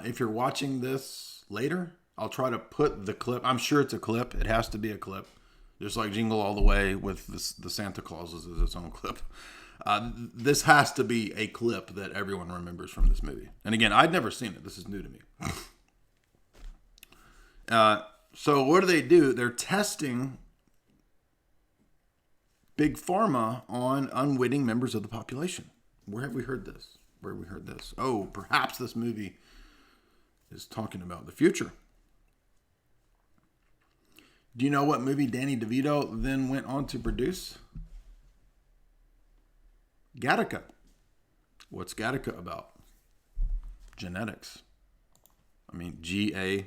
If you're watching this later, I'll try to put the clip. I'm sure it's a clip. It has to be a clip. Just like Jingle All the Way with the Santa Clauses is its own clip. This has to be a clip that everyone remembers from this movie. And again, I'd never seen it. This is new to me. So what do? They're testing Big Pharma on unwitting members of the population. Where have we heard this? Oh, perhaps this movie is talking about the future. Do you know what movie Danny DeVito then went on to produce? Gattaca. What's Gattaca about? Genetics. I mean, Gatacca.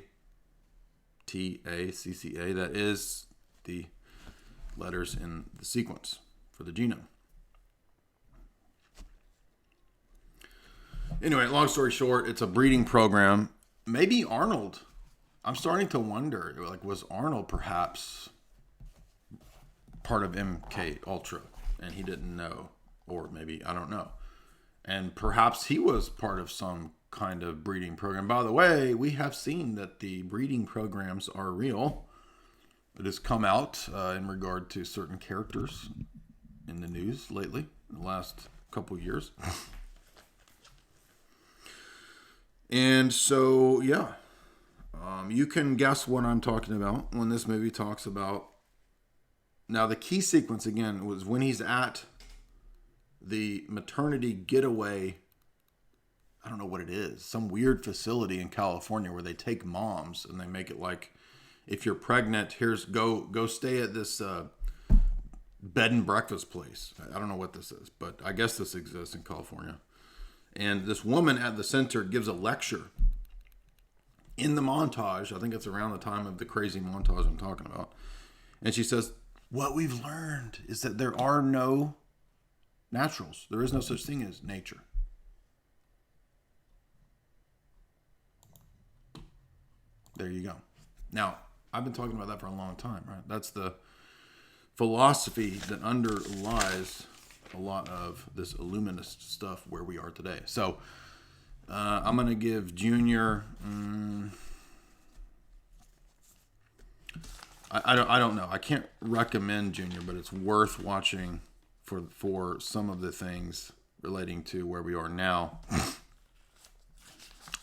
That is the letters in the sequence for the genome. Anyway, long story short, it's a breeding program. Maybe Arnold. I'm starting to wonder, like, was Arnold perhaps part of MK Ultra and he didn't know? Or maybe, I don't know. And perhaps he was part of some kind of breeding program. By the way, we have seen that the breeding programs are real. It has come out in regard to certain characters in the news lately, in the last couple years. And so, yeah, you can guess what I'm talking about when this movie talks about. Now, the key sequence, again, was when he's at the maternity getaway. I don't know what it is. Some weird facility in California where they take moms and they make it like, if you're pregnant, here's go stay at this bed and breakfast place. I don't know what this is, but I guess this exists in California. And this woman at the center gives a lecture in the montage. I think it's around the time of the crazy montage I'm talking about. And she says, what we've learned is that there are no naturals. There is no such thing as nature. There you go. Now, I've been talking about that for a long time, right? That's the philosophy that underlies a lot of this illuminist stuff where we are today. So, I'm going to give Junior... I don't know. I can't recommend Junior, but it's worth watching for some of the things relating to where we are now.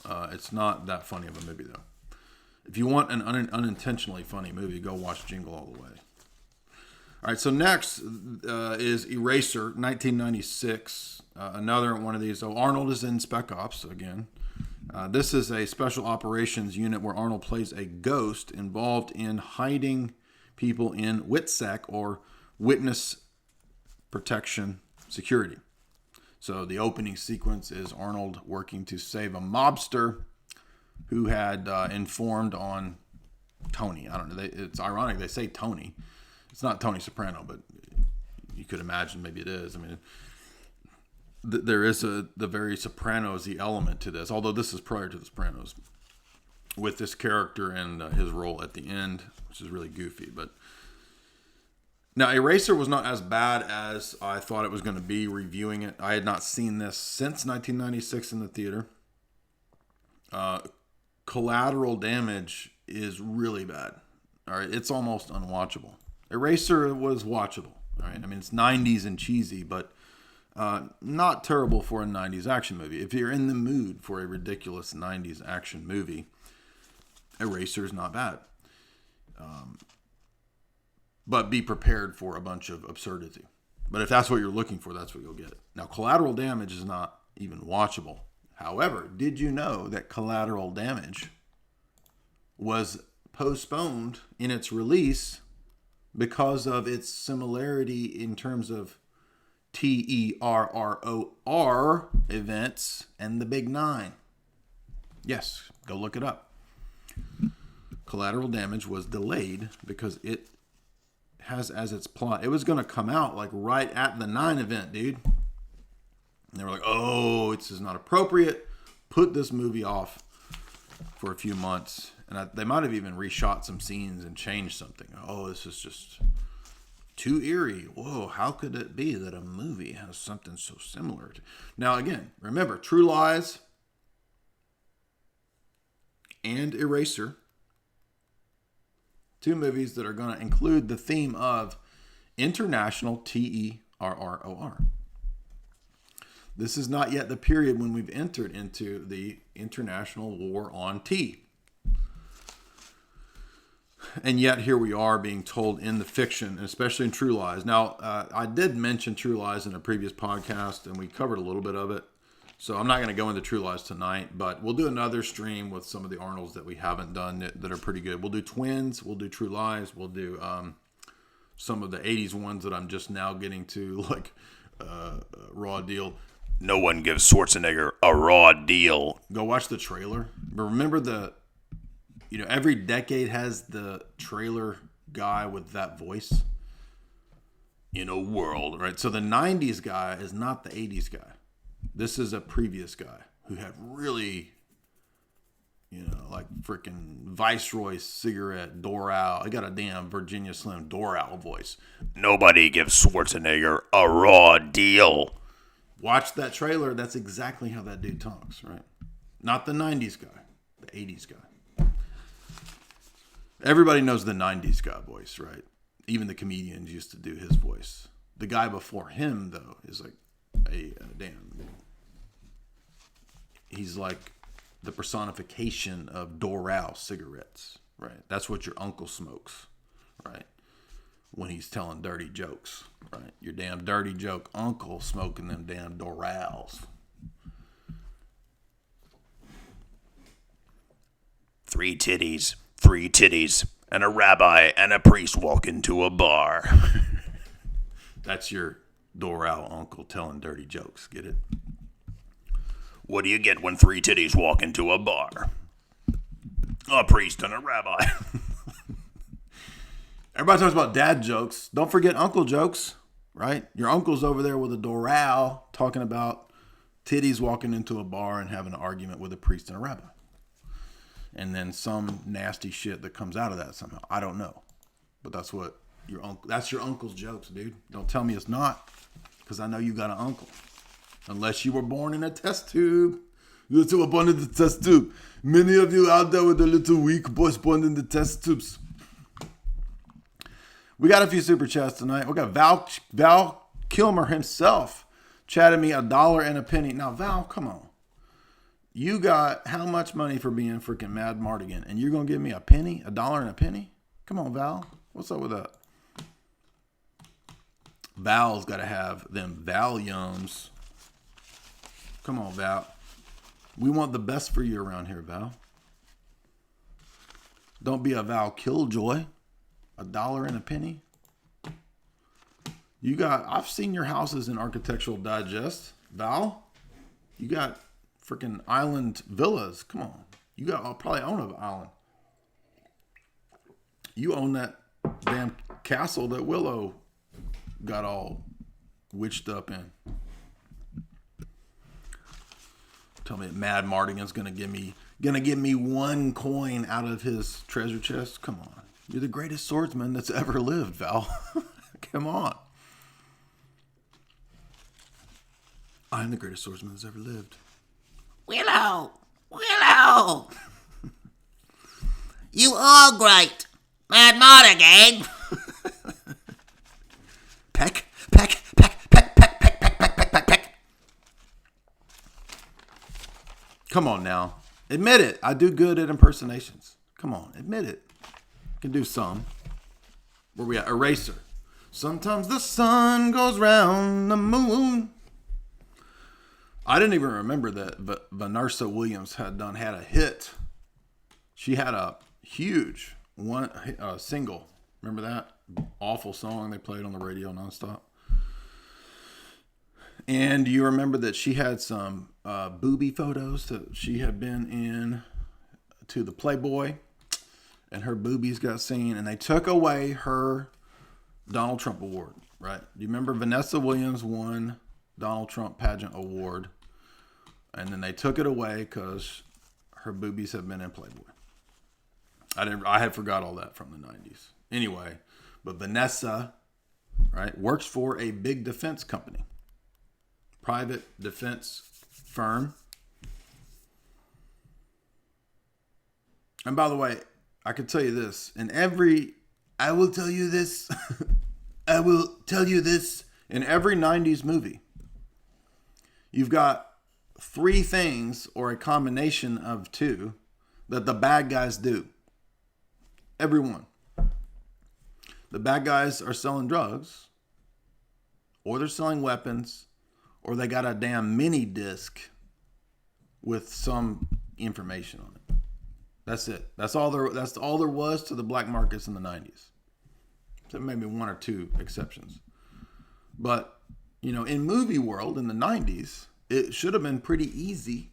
It's not that funny of a movie, though. If you want an unintentionally funny movie, go watch Jingle All the Way. All right, so next is Eraser, 1996. Another one of these. So Arnold is in Spec Ops again. This is a special operations unit where Arnold plays a ghost involved in hiding people in WITSEC, or Witness Protection Security. So the opening sequence is Arnold working to save a mobster who had informed on Tony. I don't know. It's ironic they say Tony. It's not Tony Soprano, but you could imagine maybe it is. I mean, there is the very Sopranos-y element to this, although this is prior to the Sopranos, with this character and his role at the end, which is really goofy. But now, Eraser was not as bad as I thought it was going to be reviewing it. I had not seen this since 1996 in the theater. Collateral Damage is really bad. All right, it's almost unwatchable. Eraser was watchable. All right, I mean, it's 90s and cheesy, but not terrible for a 90s action movie. If you're in the mood for a ridiculous 90s action movie, Eraser is not bad. But be prepared for a bunch of absurdity. But if that's what you're looking for, that's what you'll get. Now, Collateral Damage is not even watchable. However, did you know that Collateral Damage was postponed in its release because of its similarity in terms of TERROR events and the Big Nine? Yes, go look it up. Collateral Damage was delayed because it has as its plot, it was going to come out like right at the 9 event, dude. And they were like, oh, this is not appropriate. Put this movie off for a few months. And they might have even reshot some scenes and changed something. Oh, this is just too eerie. Whoa, how could it be that a movie has something so similar? Now, again, remember, True Lies and Eraser, two movies that are going to include the theme of international TERROR. This is not yet the period when we've entered into the international war on tea. And yet here we are being told in the fiction, especially in True Lies. Now, I did mention True Lies in a previous podcast, and we covered a little bit of it. So I'm not going to go into True Lies tonight, but we'll do another stream with some of the Arnolds that we haven't done that are pretty good. We'll do Twins, we'll do True Lies, we'll do some of the 80s ones that I'm just now getting to, like Raw Deal. No one gives Schwarzenegger a raw deal. Go watch the trailer. But remember every decade has the trailer guy with that voice. In a world, right? So the 90s guy is not the 80s guy. This is a previous guy who had really, like freaking Viceroy cigarette, Doral. I got a damn Virginia Slim Doral voice. Nobody gives Schwarzenegger a raw deal. Watch that trailer. That's exactly how that dude talks, right? Not the 90s guy, the 80s guy. Everybody knows the 90s guy voice, right? Even the comedians used to do his voice. The guy before him, though, is like he's like the personification of Doral cigarettes, right? That's what your uncle smokes, right? when he's telling dirty jokes, right? Your damn dirty joke uncle smoking them damn Dorals. 3 titties, and a rabbi and a priest walk into a bar. That's your Doral uncle telling dirty jokes. Get it? What do you get when 3 titties walk into a bar? A priest and a rabbi. Everybody talks about dad jokes. Don't forget uncle jokes, right? Your uncle's over there with a Doral talking about titties walking into a bar and having an argument with a priest and a rabbi. And then some nasty shit that comes out of that somehow. I don't know. But that's what that's your uncle's jokes, dude. Don't tell me it's not. Because I know you got an uncle. Unless you were born in a test tube. You were born in the test tube. Many of you out there with the little weak boys born in the test tubes. We got a few super chats tonight. We got Val Kilmer himself chatted me $1 and a penny. Now, Val, come on. You got how much money for being freaking Mad Mardigan? And you're going to give me a penny? $1 and a penny? Come on, Val. What's up with that? Val's got to have them Valiums. Come on, Val. We want the best for you around here, Val. Don't be a Val Killjoy. $1 and a penny. I've seen your houses in Architectural Digest, Val. You got freaking island villas. Come on. I'll probably own an island. You own that damn castle that Willow got all witched up in. Tell me that Mad Mardigan's gonna give me 1 coin out of his treasure chest. Come on. You're the greatest swordsman that's ever lived, Val. Come on. I'm the greatest swordsman that's ever lived. Willow! You are great! Mad Mardigan! Peck. Come on now. Admit it. I do good at impersonations. Come on. Admit it. Can do some. Where we at? Eraser. Sometimes the sun goes round the moon. I didn't even remember that Vanessa Williams had a hit. She had a huge single. Remember that? Awful song they played on the radio nonstop. And you remember that she had some booby photos that she had been in to the Playboy. And her boobies got seen, and they took away her Donald Trump award, right? Do you remember Vanessa Williams won Donald Trump pageant award, and then they took it away because her boobies have been in Playboy. I had forgot all that from the 90s. Anyway, but Vanessa, right, works for a big defense company, private defense firm. And by the way, I can tell you this, in every 90s movie, you've got 3 things or a combination of 2 that the bad guys do. Every one. The bad guys are selling drugs, or they're selling weapons, or they got a damn mini disc with some information on it. That's it. That's all there was to the black markets in the 90s. So maybe 1 or 2 exceptions. But, in movie world in the 90s, it should have been pretty easy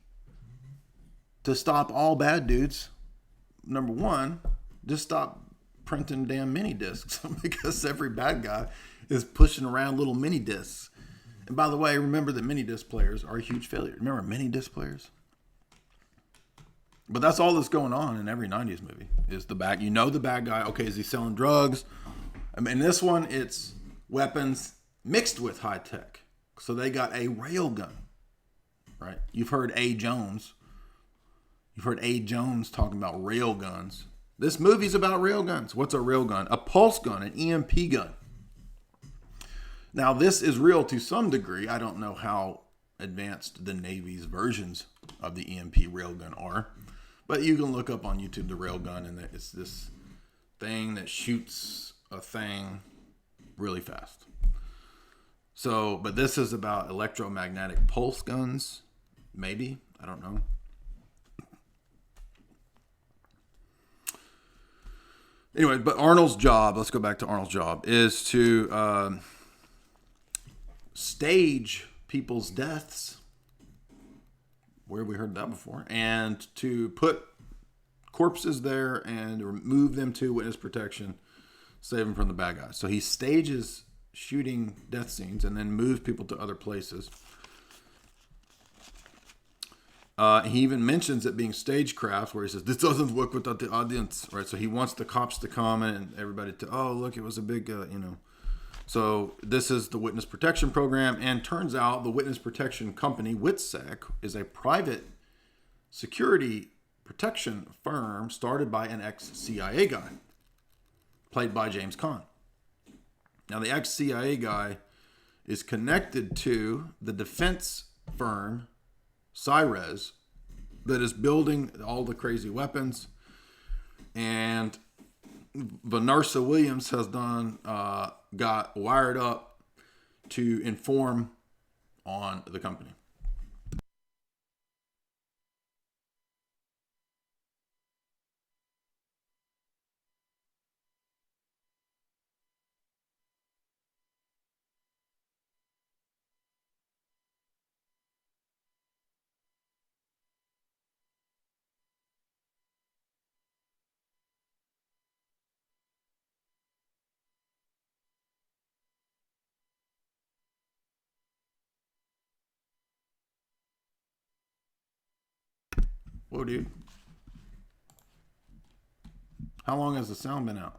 to stop all bad dudes. Number 1, just stop printing damn mini discs because every bad guy is pushing around little mini discs. And by the way, remember that mini disc players are a huge failure. Remember mini disc players? But that's all that's going on in every 90s movie is the bad guy. Okay, is he selling drugs? I mean, in this one, it's weapons mixed with high tech. So they got a rail gun, right? You've heard A. Jones. You've heard A. Jones talking about rail guns. This movie's about rail guns. What's a rail gun? A pulse gun, an EMP gun. Now, this is real to some degree. I don't know how advanced the Navy's versions of the EMP railgun are. But you can look up on YouTube the railgun, and it's this thing that shoots a thing really fast. So, but this is about electromagnetic pulse guns, maybe. I don't know. Anyway, but Arnold's job, let's go back to Arnold's job, is to stage people's deaths. Where have we heard that before? And to put corpses there and move them to witness protection, save them from the bad guys. So he stages shooting death scenes and then moves people to other places. He even mentions it being stagecraft, where he says, this doesn't work without the audience, right? So he wants the cops to come and everybody to, oh, look, it was a big, So this is the witness protection program, and turns out the witness protection company, WITSEC, is a private security protection firm started by an ex-CIA guy, played by James Caan. Now, the ex-CIA guy is connected to the defense firm Cyrez that is building all the crazy weapons, and Vanessa Williams has got wired up to inform on the company. Whoa, dude. How long has the sound been out?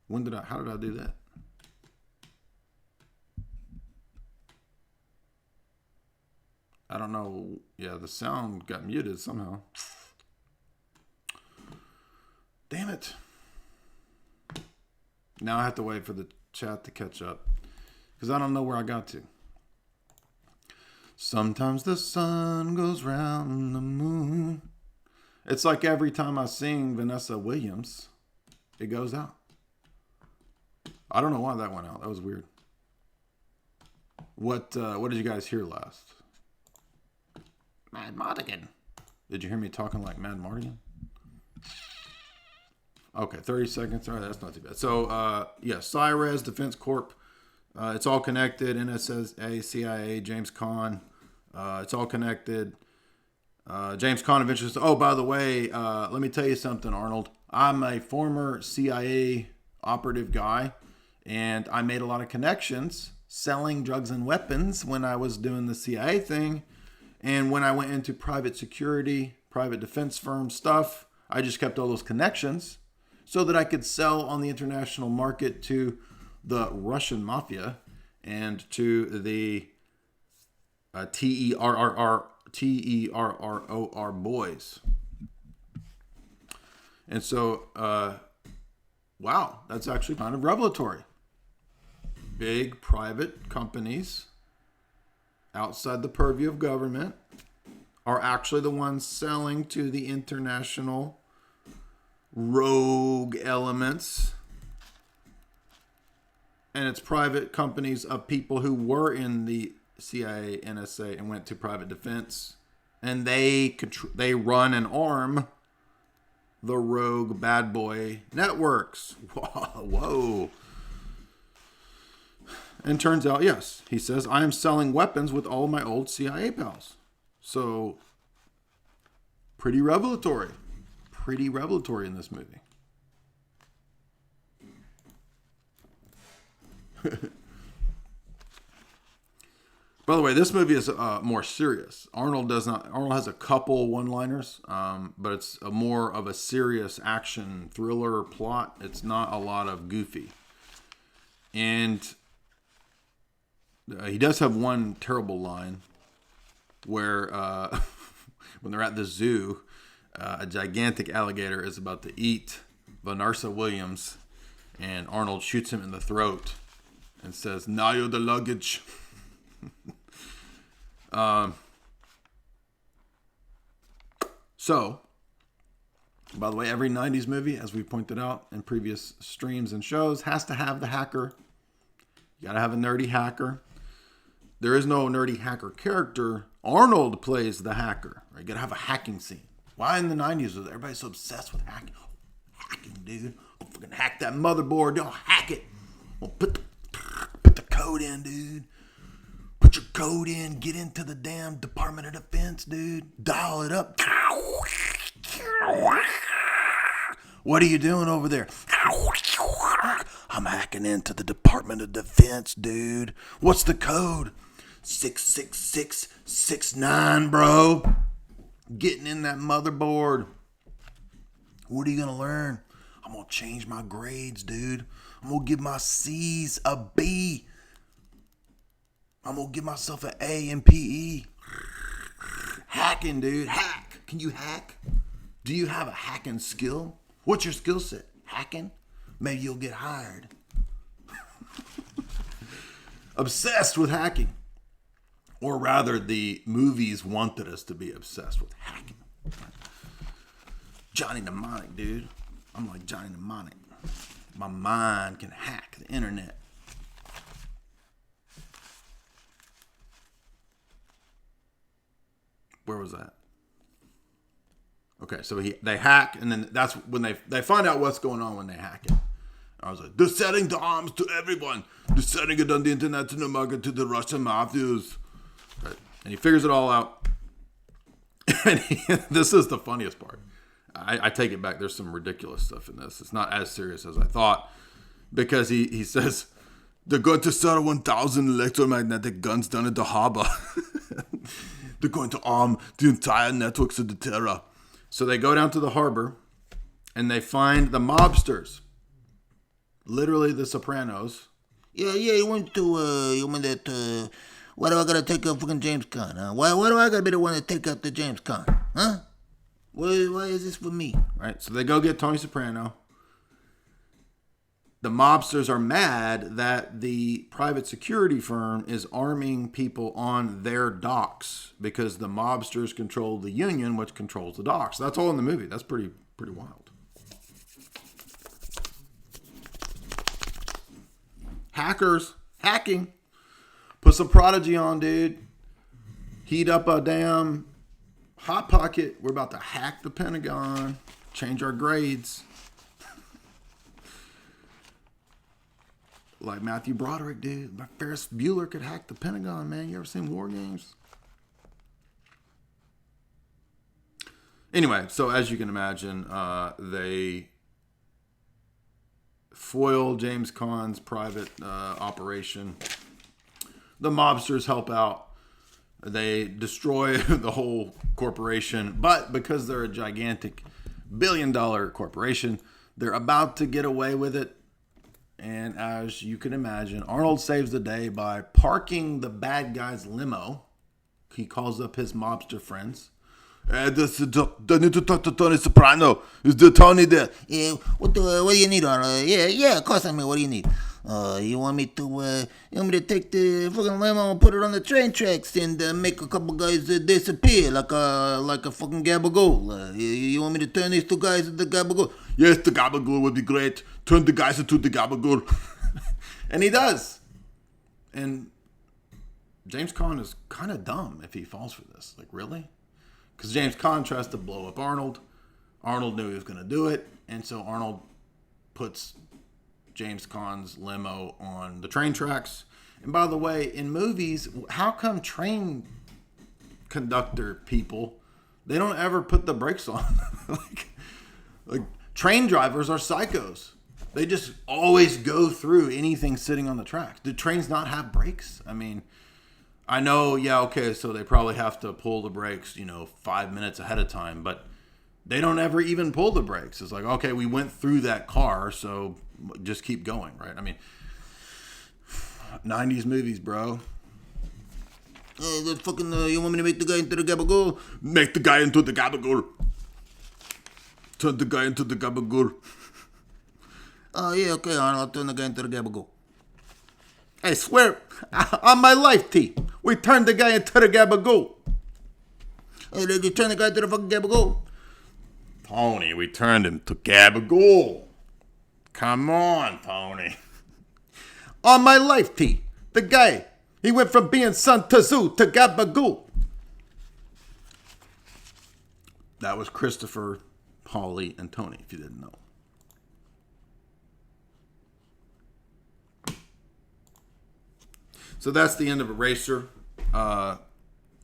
How did I do that? I don't know. Yeah, the sound got muted somehow. Damn it. Now I have to wait for the chat to catch up, because I don't know where I got to. Sometimes the sun goes round the moon. It's like every time I sing Vanessa Williams, it goes out. I don't know why that went out. That was weird. What did you guys hear last? Mad Mardigan. Did you hear me talking like Mad Mardigan? Okay, 30 seconds. All right, that's not too bad. So, Cyrez Defense Corp. It's all connected. NSA, CIA, James Caan. It's all connected. James Caan eventually says, oh, by the way, let me tell you something, Arnold. I'm a former CIA operative guy, and I made a lot of connections selling drugs and weapons when I was doing the CIA thing. And when I went into private security, private defense firm stuff, I just kept all those connections so that I could sell on the international market to the Russian mafia and to the TERROR boys. And so, wow, that's actually kind of revelatory. Big private companies outside the purview of government are actually the ones selling to the international rogue elements. And it's private companies of people who were in the CIA, NSA, and went to private defense. And they run and arm the rogue bad boy networks. Whoa. And turns out, yes, he says, I am selling weapons with all my old CIA pals. So, pretty revelatory. Pretty revelatory in this movie. By the way, this movie is more serious. Arnold has a couple one-liners, but it's more of a serious action thriller plot. It's not a lot of goofy. And he does have one terrible line where when they're at the zoo, a gigantic alligator is about to eat Vanessa Williams, and Arnold shoots him in the throat and says, "Now you're the luggage." So By the way, every 90s movie, as we pointed out in previous streams and shows, has to have the hacker. You got to have a nerdy hacker. There is no nerdy hacker character. Arnold plays the hacker. Right? You got to have a hacking scene. Why in the 90s was everybody so obsessed with hacking? Oh, hacking, dude. I'll fucking hack that motherboard. Don't hack it. Well, put the code in, dude. Put your code in. Get into the damn Department of Defense, dude. Dial it up. What are you doing over there? I'm hacking into the Department of Defense, dude. What's the code? 66669, bro. Getting in that motherboard. What are you going to learn? I'm going to change my grades, dude. I'm going to give my C's a B. I'm going to give myself an A in PE. Hacking, dude. Hack. Can you hack? Do you have a hacking skill? What's your skill set? Hacking? Maybe you'll get hired. Obsessed with hacking. Or rather, the movies wanted us to be obsessed with hacking. Johnny Mnemonic, dude. I'm like Johnny Mnemonic. My mind can hack the internet. Where was that? Okay, so they hack, and then that's when they find out what's going on when they hack it. I was like, they're selling the arms to everyone. They're selling it on the international market to the Russian mafias. Right. And he figures it all out. And this is the funniest part. I take it back. There's some ridiculous stuff in this. It's not as serious as I thought. Because he says, they're going to sell 1,000 electromagnetic guns down at the harbor. They're going to arm the entire networks of the terror. So they go down to the harbor and they find the mobsters. Literally the Sopranos. Yeah, you went to, you mean that, why do I gotta take out fucking James Caan, huh? Why do I gotta be the one to take out the James Caan, huh? Why is this for me? Right, so they go get Tony Soprano. The mobsters are mad that the private security firm is arming people on their docks because the mobsters control the union, which controls the docks. That's all in the movie. That's pretty wild. Hackers, hacking. Put some Prodigy on, dude. Heat up a damn Hot Pocket. We're about to hack the Pentagon. Change our grades. Like Matthew Broderick, dude. Ferris Bueller could hack the Pentagon, man. You ever seen War Games? Anyway, so as you can imagine, they foil James Caan's private operation. The mobsters help out. They destroy the whole corporation. But because they're a gigantic billion-dollar corporation, they're about to get away with it. And as you can imagine, Arnold saves the day by parking the bad guy's limo. He calls up his mobster friends. I need to talk to Tony Soprano. Is there Tony there? Yeah, what do you need, Arnold? Yeah, of course I'm here. What do you need? You want me to take the fucking limo and put it on the train tracks and make a couple guys disappear like a fucking gabagool? You want me to turn these two guys into gabagool? Yes, the gabagool would be great. Turn the guys into the gabagool. And he does. And James Caan is kind of dumb if he falls for this. Like, really? Because James Caan tries to blow up Arnold. Arnold knew he was going to do it. And so Arnold puts James Caan's limo on the train tracks. And by the way, in movies, how come train conductor people, they don't ever put the brakes on? like train drivers are psychos. They just always go through anything sitting on the tracks. Do trains not have brakes? I mean, I know, yeah, okay, so they probably have to pull the brakes, 5 minutes ahead of time, but they don't ever even pull the brakes. It's like, okay, we went through that car, so just keep going, right? I mean, 90s movies, bro. That fucking, you want me to make the guy into the gabagool? Make the guy into the gabagool. Turn the guy into the gabagool. Oh, yeah, okay, Arnold, I'll turn the guy into the gabagool. I swear, on my life, T, we turned the guy into the gabagool. Hey, did you turn the guy into the fucking gabagool? Pony, we turned him to Gabagool. Come on, Pony. On my life, T. The guy. He went from being Sun Tzu to Gabagool. That was Christopher, Polly, and Tony, if you didn't know. So that's the end of Eraser.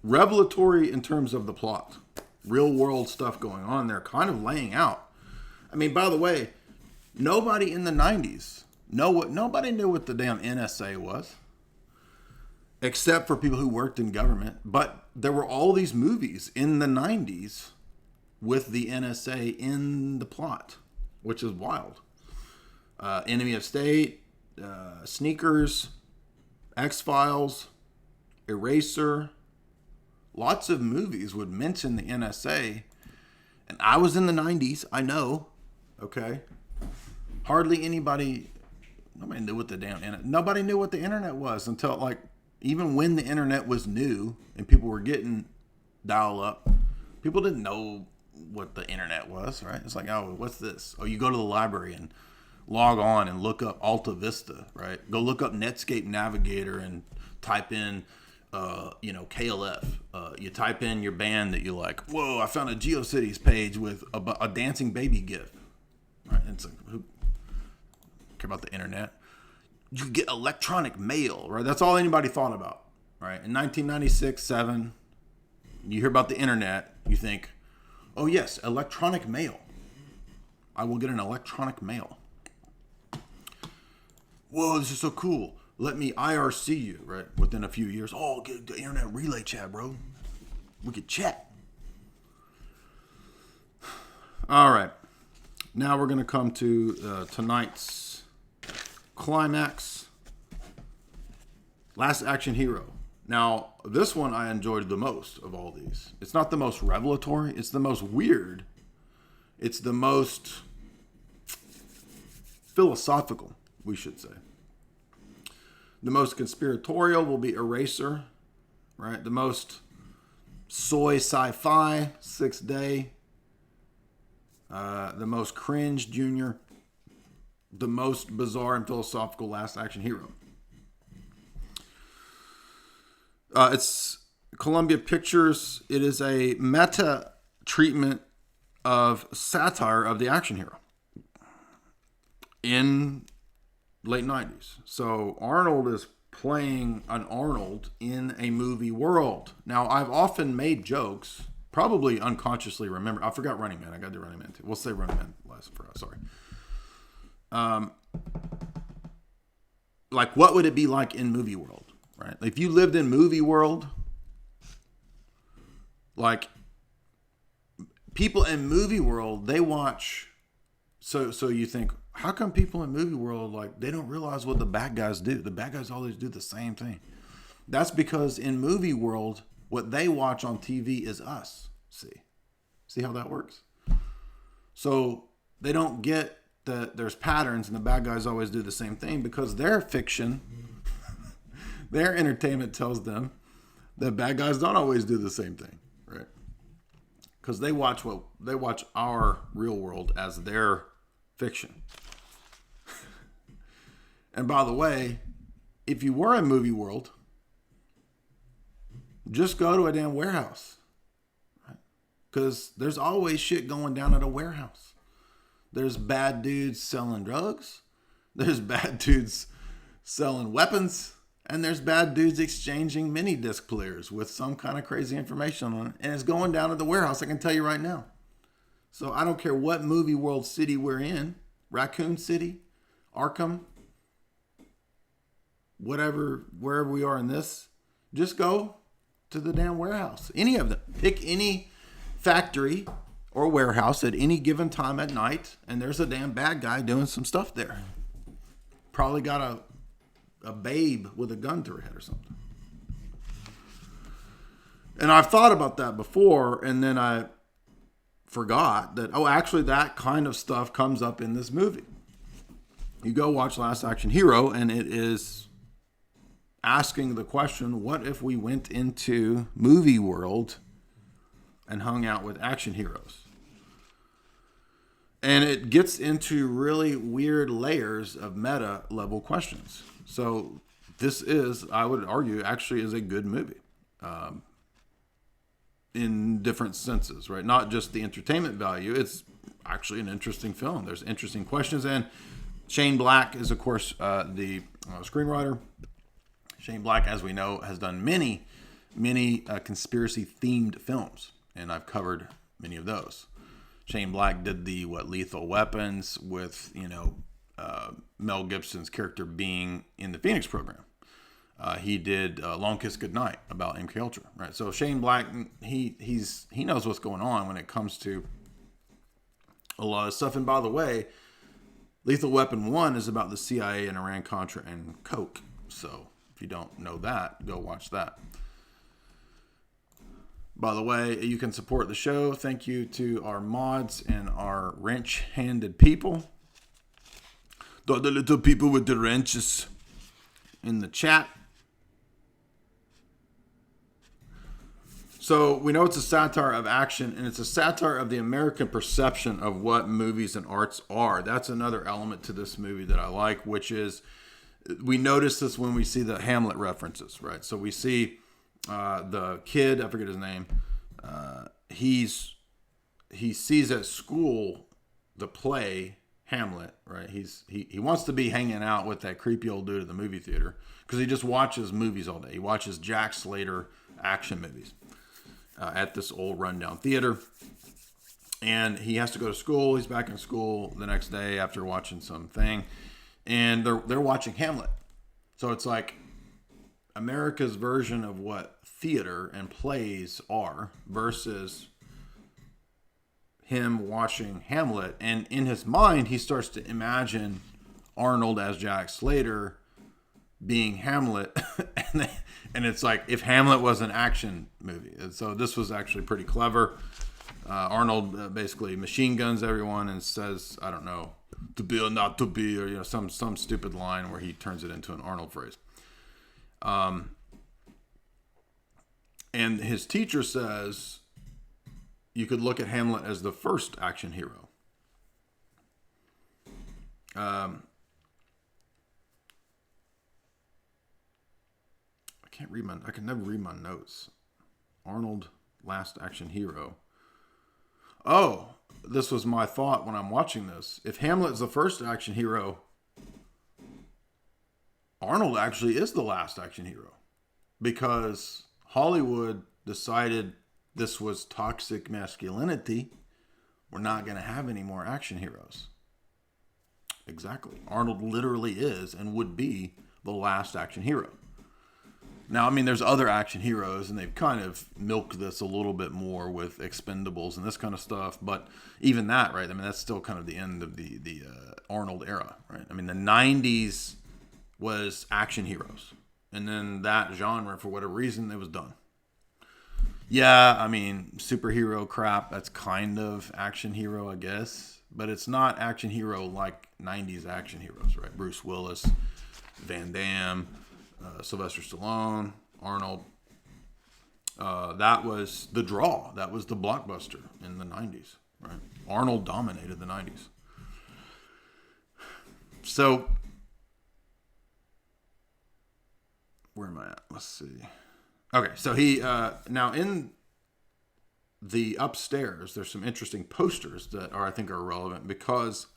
Revelatory in terms of the plot. Real world stuff going on there, kind of laying out. I mean, by the way, nobody in the 90s nobody knew what the damn NSA was, except for people who worked in government. But there were all these movies in the 90s with the NSA in the plot, which is wild. Enemy of State, Sneakers, X-Files, Eraser. Lots of movies would mention the NSA. And I was in the 90s, I know. Okay. Hardly nobody knew what the damn internet, nobody knew what the internet was until, like, even when the internet was new and people were getting dial up, people didn't know what the internet was, right? It's like, oh, what's this? Oh, you go to the library and log on and look up Alta Vista, right? Go look up Netscape Navigator and type in KLF. You type in your band that you like. Whoa, I found a GeoCities page with a dancing baby gif. Right? And it's like, who care about the internet? You get electronic mail, right? That's all anybody thought about, right? In 1996, 7, you hear about the internet, you think, oh yes, electronic mail. I will get an electronic mail. Whoa, this is so cool. Let me IRC you, right? Within a few years. Oh, get the internet relay chat, bro. We could chat. All right. Now we're going to come to tonight's climax. Last Action Hero. Now, this one I enjoyed the most of all these. It's not the most revelatory. It's the most weird. It's the most philosophical, we should say. The most conspiratorial will be Eraser, right? The most soy sci-fi, 6th Day. The most cringe, Junior. The most bizarre and philosophical Last Action Hero. It's Columbia Pictures. It is a meta treatment of satire of the action hero in late 90s. So Arnold is playing an Arnold in a movie world. Now, I've often made jokes, probably unconsciously remember. I forgot Running Man. I got to do Running Man too. We'll say Running Man last for us. Sorry. Like, what would it be like in movie world, right? If you lived in movie world, like, people in movie world, they watch. So you think, how come people in movie world, like, they don't realize what the bad guys do? The bad guys always do the same thing. That's because in movie world, what they watch on TV is us. See how that works? So they don't get that there's patterns and the bad guys always do the same thing because their fiction, their entertainment tells them that bad guys don't always do the same thing, right? Because they watch our real world as their fiction. And by the way, if you were in movie world, just go to a damn warehouse. Because there's always shit going down at a warehouse. There's bad dudes selling drugs. There's bad dudes selling weapons. And there's bad dudes exchanging mini disc players with some kind of crazy information on it. And it's going down at the warehouse, I can tell you right now. So I don't care what movie world city we're in. Raccoon City, Arkham, whatever, wherever we are in this. Just go to the damn warehouse. Any of them. Pick any factory or warehouse at any given time at night, and there's a damn bad guy doing some stuff there. Probably got a babe with a gun to her head or something. And I've thought about that before, and then I forgot that, actually that kind of stuff comes up in this movie. You go watch Last Action Hero, and it is asking the question, what if we went into movie world and hung out with action heroes? And it gets into really weird layers of meta level questions. So this is, I would argue, actually is a good movie. In different senses, right? Not just the entertainment value. It's actually an interesting film. There's interesting questions. And Shane Black is, of course, the screenwriter. Shane Black, as we know, has done many conspiracy-themed films. And I've covered many of those. Shane Black did the Lethal Weapons with, Mel Gibson's character being in the Phoenix program. He did Long Kiss Goodnight about MK Ultra, right? So Shane Black, he knows what's going on when it comes to a lot of stuff. And by the way, Lethal Weapon 1 is about the CIA and Iran-Contra and Coke. So if you don't know that, go watch that. By the way, you can support the show. Thank you to our mods and our wrench-handed people. The little people with the wrenches in the chat. So we know it's a satire of action, and it's a satire of the American perception of what movies and arts are. That's another element to this movie that I like, which is we notice this when we see the Hamlet references, right? So we see the kid, I forget his name, he sees at school the play Hamlet, right? He wants to be hanging out with that creepy old dude at the movie theater because he just watches movies all day. He watches Jack Slater action movies. At this old rundown theater, and he has to go to school. He's back in school the next day after watching something, and they're watching Hamlet. So it's like America's version of what theater and plays are versus him watching Hamlet. And in his mind, he starts to imagine Arnold as Jack Slater being Hamlet, and it's like if Hamlet was an action movie. And so this was actually pretty clever. Arnold basically machine guns everyone and says, I don't know, to be or not to be, or some stupid line where he turns it into an Arnold phrase. And his teacher says you could look at Hamlet as the first action hero. I can never read my notes. Arnold, last action hero. Oh, this was my thought when I'm watching this. If Hamlet's the first action hero, Arnold actually is the last action hero. Because Hollywood decided this was toxic masculinity. We're not going to have any more action heroes. Exactly. Arnold literally is and would be the last action hero. Now, I mean, there's other action heroes, and they've kind of milked this a little bit more with Expendables and this kind of stuff. But even that, right? I mean, that's still kind of the end of the Arnold era, right? I mean, the 90s was action heroes. And then that genre, for whatever reason, it was done. Yeah, I mean, superhero crap, that's kind of action hero, I guess. But it's not action hero like 90s action heroes, right? Bruce Willis, Van Damme, Sylvester Stallone, Arnold. That was the draw. That was the blockbuster in the 90s, right? Arnold dominated the 90s. So, where am I at? Let's see. Okay, so he, now in the upstairs, there's some interesting posters that I think are relevant because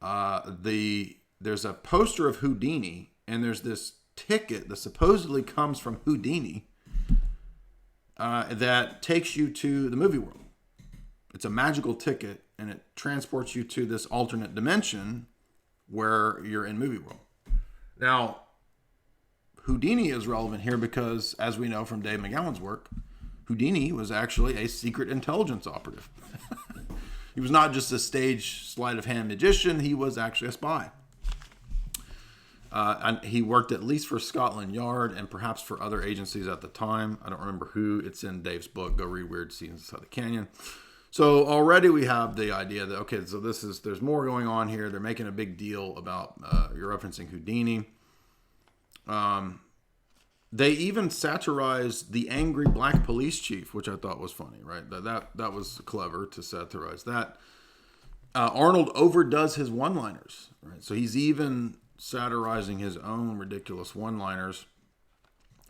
there's a poster of Houdini, and there's this ticket that supposedly comes from Houdini that takes you to the movie world. It's a magical ticket, and it transports you to this alternate dimension where you're in movie world. Now, Houdini is relevant here because, as we know from Dave McGowan's work, Houdini was actually a secret intelligence operative. He was not just a stage sleight of hand magician, he was actually a spy. And he worked at least for Scotland Yard and perhaps for other agencies at the time. I don't remember who. It's in Dave's book, Go Read Weird Scenes Inside the Canyon. So already we have the idea that, okay, so there's more going on here. They're making a big deal about, you're referencing Houdini. They even satirized the angry black police chief, which I thought was funny, right? That was clever to satirize that. Arnold overdoes his one-liners, right? So he's even satirizing his own ridiculous one-liners.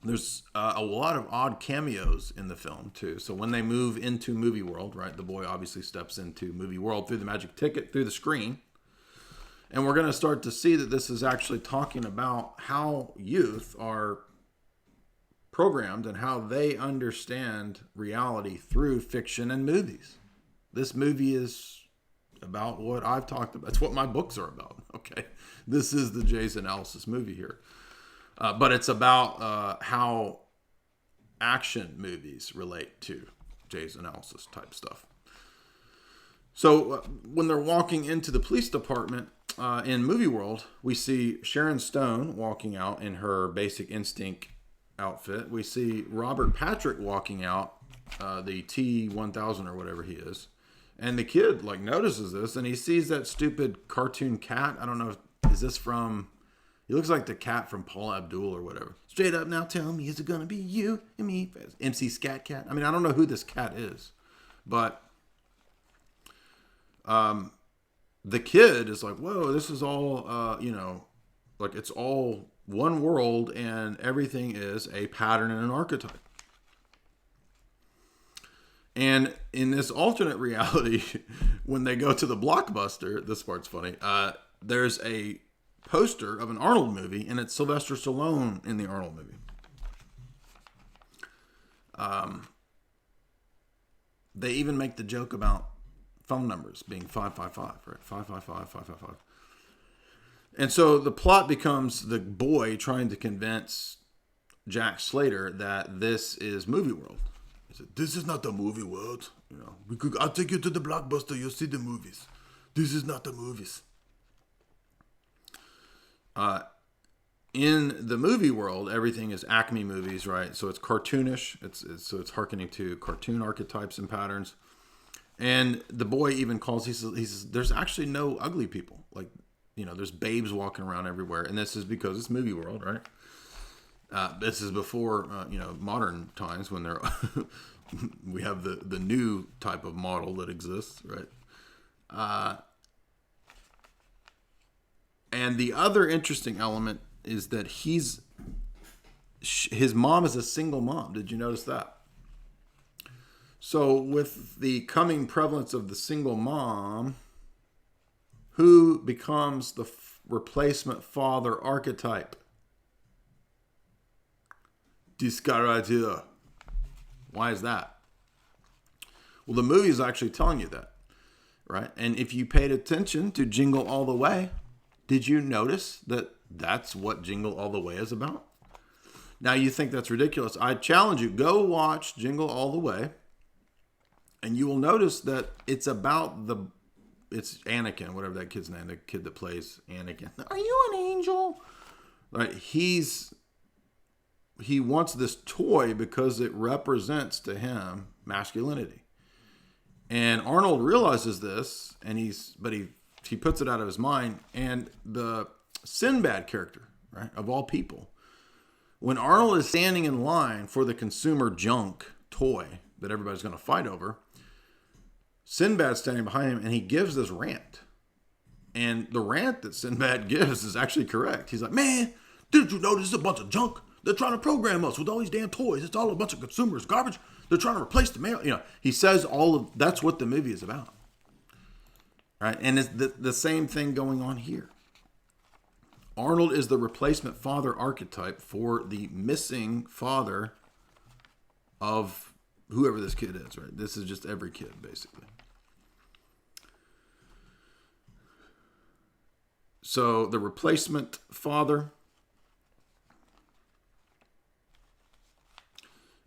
There's a lot of odd cameos in the film, too. So when they move into movie world, right, the boy obviously steps into movie world through the magic ticket, through the screen. And we're going to start to see that this is actually talking about how youth are programmed and how they understand reality through fiction and movies. This movie is about what I've talked about. It's what my books are about. Okay. This is the Jay's analysis movie here. But it's about how action movies relate to Jay's analysis type stuff. So when they're walking into the police department in movie world, we see Sharon Stone walking out in her Basic Instinct outfit. We see Robert Patrick walking out, the T-1000 or whatever he is. And the kid like notices this and he sees that stupid cartoon cat. I don't know, is this from, he looks like the cat from Paula Abdul or whatever. Straight up now tell me, is it gonna be you and me? MC Scat Cat. I mean, I don't know who this cat is. But the kid is like, whoa, this is all, like it's all one world and everything is a pattern and an archetype. And in this alternate reality, when they go to the Blockbuster, this part's funny, there's a poster of an Arnold movie, and it's Sylvester Stallone in the Arnold movie. They even make the joke about phone numbers being 555, right? 555, 555. And so the plot becomes the boy trying to convince Jack Slater that this is movie world. This is not the movie world. I'll take you to the Blockbuster. You'll see the movies. This is not the movies. In the movie world, everything is Acme movies, right? So it's cartoonish. It's hearkening to cartoon archetypes and patterns. And the boy even calls. He says, "There's actually no ugly people. Like, there's babes walking around everywhere." And this is because it's movie world, right? This is before, modern times when we have the new type of model that exists, right? And the other interesting element is that his mom is a single mom. Did you notice that? So with the coming prevalence of the single mom, who becomes the replacement father archetype? This guy right here. Why is that? Well, the movie is actually telling you that, right? And if you paid attention to Jingle All the Way, did you notice that that's what Jingle All the Way is about? Now you think that's ridiculous. I challenge you, go watch Jingle All the Way, and you will notice that it's about it's Anakin, whatever that kid's name, the kid that plays Anakin. Are you an angel? Right? He wants this toy because it represents to him masculinity. And Arnold realizes this, and he puts it out of his mind. And the Sinbad character, right, of all people, when Arnold is standing in line for the consumer junk toy that everybody's going to fight over, Sinbad's standing behind him, and he gives this rant. And the rant that Sinbad gives is actually correct. He's like, man, didn't you know this is a bunch of junk? They're trying to program us with all these damn toys. It's all a bunch of consumers garbage. They're trying to replace the mail. He says that's what the movie is about. Right? And it's the same thing going on here. Arnold is the replacement father archetype for the missing father of whoever this kid is, right? This is just every kid, basically. So the replacement father.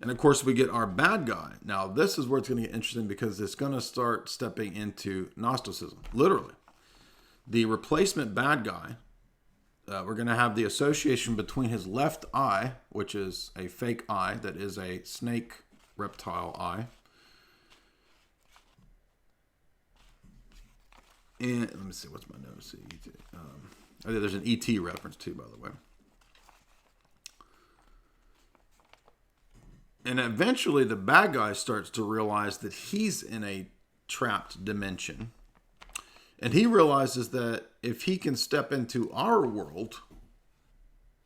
And of course, we get our bad guy. Now, this is where it's going to get interesting because it's going to start stepping into Gnosticism, literally. The replacement bad guy, we're going to have the association between his left eye, which is a fake eye that is a snake reptile eye. And let me see, what's my notes? There's an ET reference too, by the way. And eventually the bad guy starts to realize that he's in a trapped dimension. And he realizes that if he can step into our world,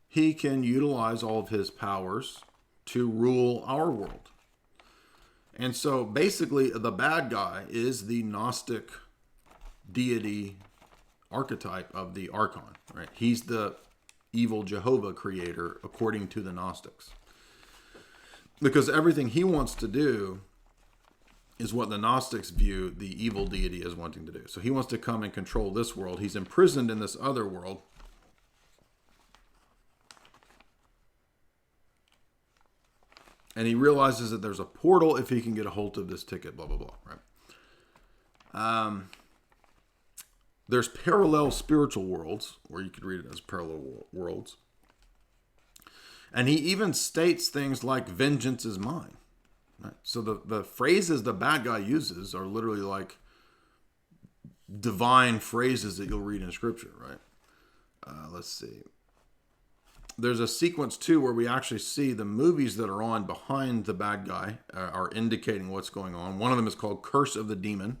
he can utilize all of his powers to rule our world. And so basically the bad guy is the Gnostic deity archetype of the archon, right? He's the evil Jehovah creator according to the Gnostics. Because everything he wants to do is what the Gnostics view the evil deity as wanting to do. So he wants to come and control this world. He's imprisoned in this other world. And he realizes that there's a portal if he can get a hold of this ticket, blah, blah, blah, right? There's parallel spiritual worlds, or you could read it as parallel worlds. And he even states things like, vengeance is mine. Right? So the phrases the bad guy uses are literally like divine phrases that you'll read in Scripture, right? Let's see. There's a sequence, too, where we actually see the movies that are on behind the bad guy are indicating what's going on. One of them is called Curse of the Demon.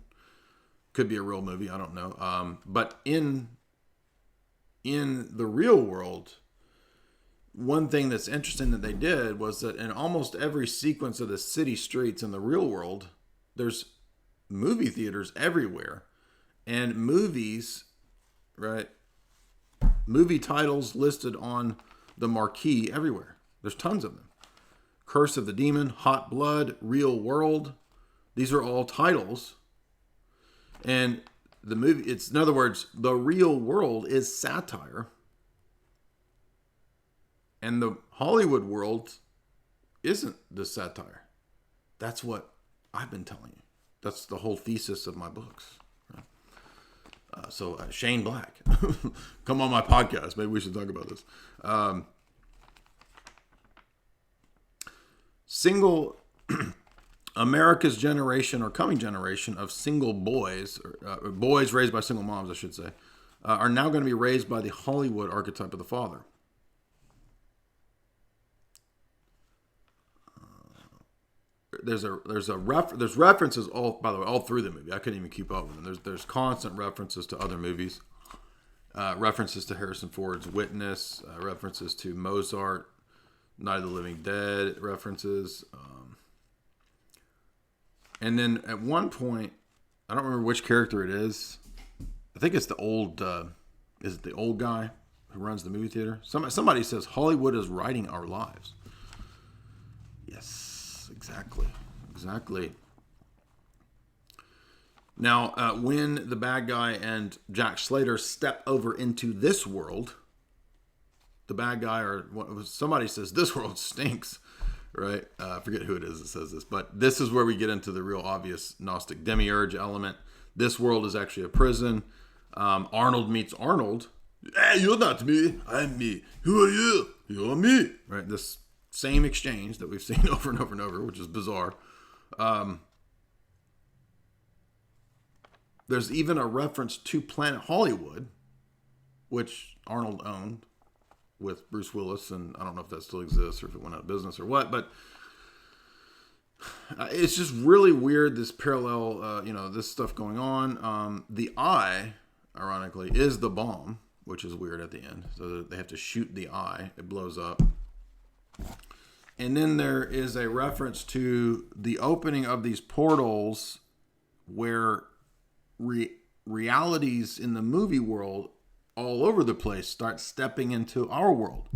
Could be a real movie, I don't know. But in the real world, one thing that's interesting that they did was that in almost every sequence of the city streets in the real world, there's movie theaters everywhere. And movies, right? Movie titles listed on the marquee everywhere. There's tons of them. Curse of the Demon, Hot Blood, Real World. These are all titles. And the movie, it's, in other words, the real world is satire. And the Hollywood world isn't the satire. That's what I've been telling you. That's the whole thesis of my books. So Shane Black, come on my podcast. Maybe we should talk about this. Single America's generation or coming generation of single boys, or boys raised by single moms, I should say, are now going to be raised by the Hollywood archetype of the father. There's references all, by the way, all through the movie. I couldn't even keep up with them. There's constant references to other movies, references to Harrison Ford's Witness, references to Mozart, Night of the Living Dead references, and then at one point, I don't remember which character it is. I think it's the old. Is it the old guy who runs the movie theater? Somebody says Hollywood is writing our lives. Yes. Exactly. Now, when the bad guy and Jack Slater step over into this world, the bad guy or somebody says this world stinks, right? I forget who it is that says this, but this is where we get into the real obvious Gnostic demiurge element. This world is actually a prison. Arnold meets Arnold. Hey, you're not me. I'm me. Who are you? You're me. Right? This same exchange that we've seen over and over and over, which is bizarre. There's even a reference to Planet Hollywood, which Arnold owned with Bruce Willis, and I don't know if that still exists or if it went out of business or what, but it's just really weird, this parallel, this stuff going on. The eye, ironically, is the bomb, which is weird at the end. So they have to shoot the eye. It blows up. And then there is a reference to the opening of these portals where realities in the movie world all over the place start stepping into our world.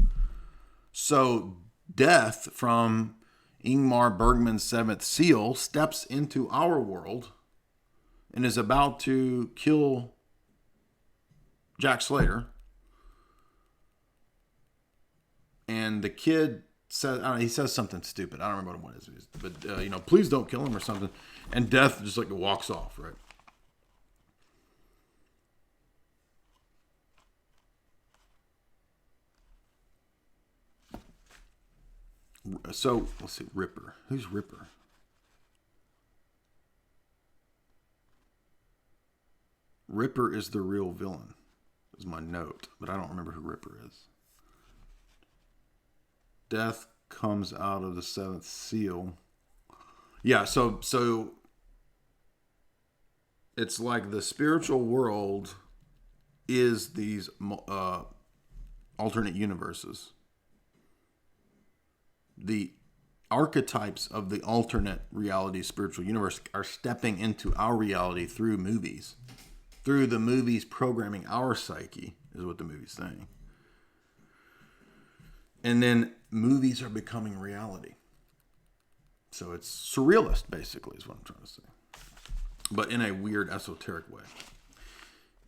So Death from Ingmar Bergman's Seventh Seal steps into our world and is about to kill Jack Slater. And the kid says, he says something stupid. I don't remember what it is, but please don't kill him or something. And Death just like walks off, right? So let's see, Ripper. Who's Ripper? Ripper is the real villain, is my note, but I don't remember who Ripper is. Death comes out of the Seventh Seal. Yeah, so it's like the spiritual world is these alternate universes. The archetypes of the alternate reality spiritual universe are stepping into our reality through movies. Through the movies programming our psyche, is what the movie's saying. And then movies are becoming reality. So it's surrealist, basically, is what I'm trying to say. But in a weird, esoteric way.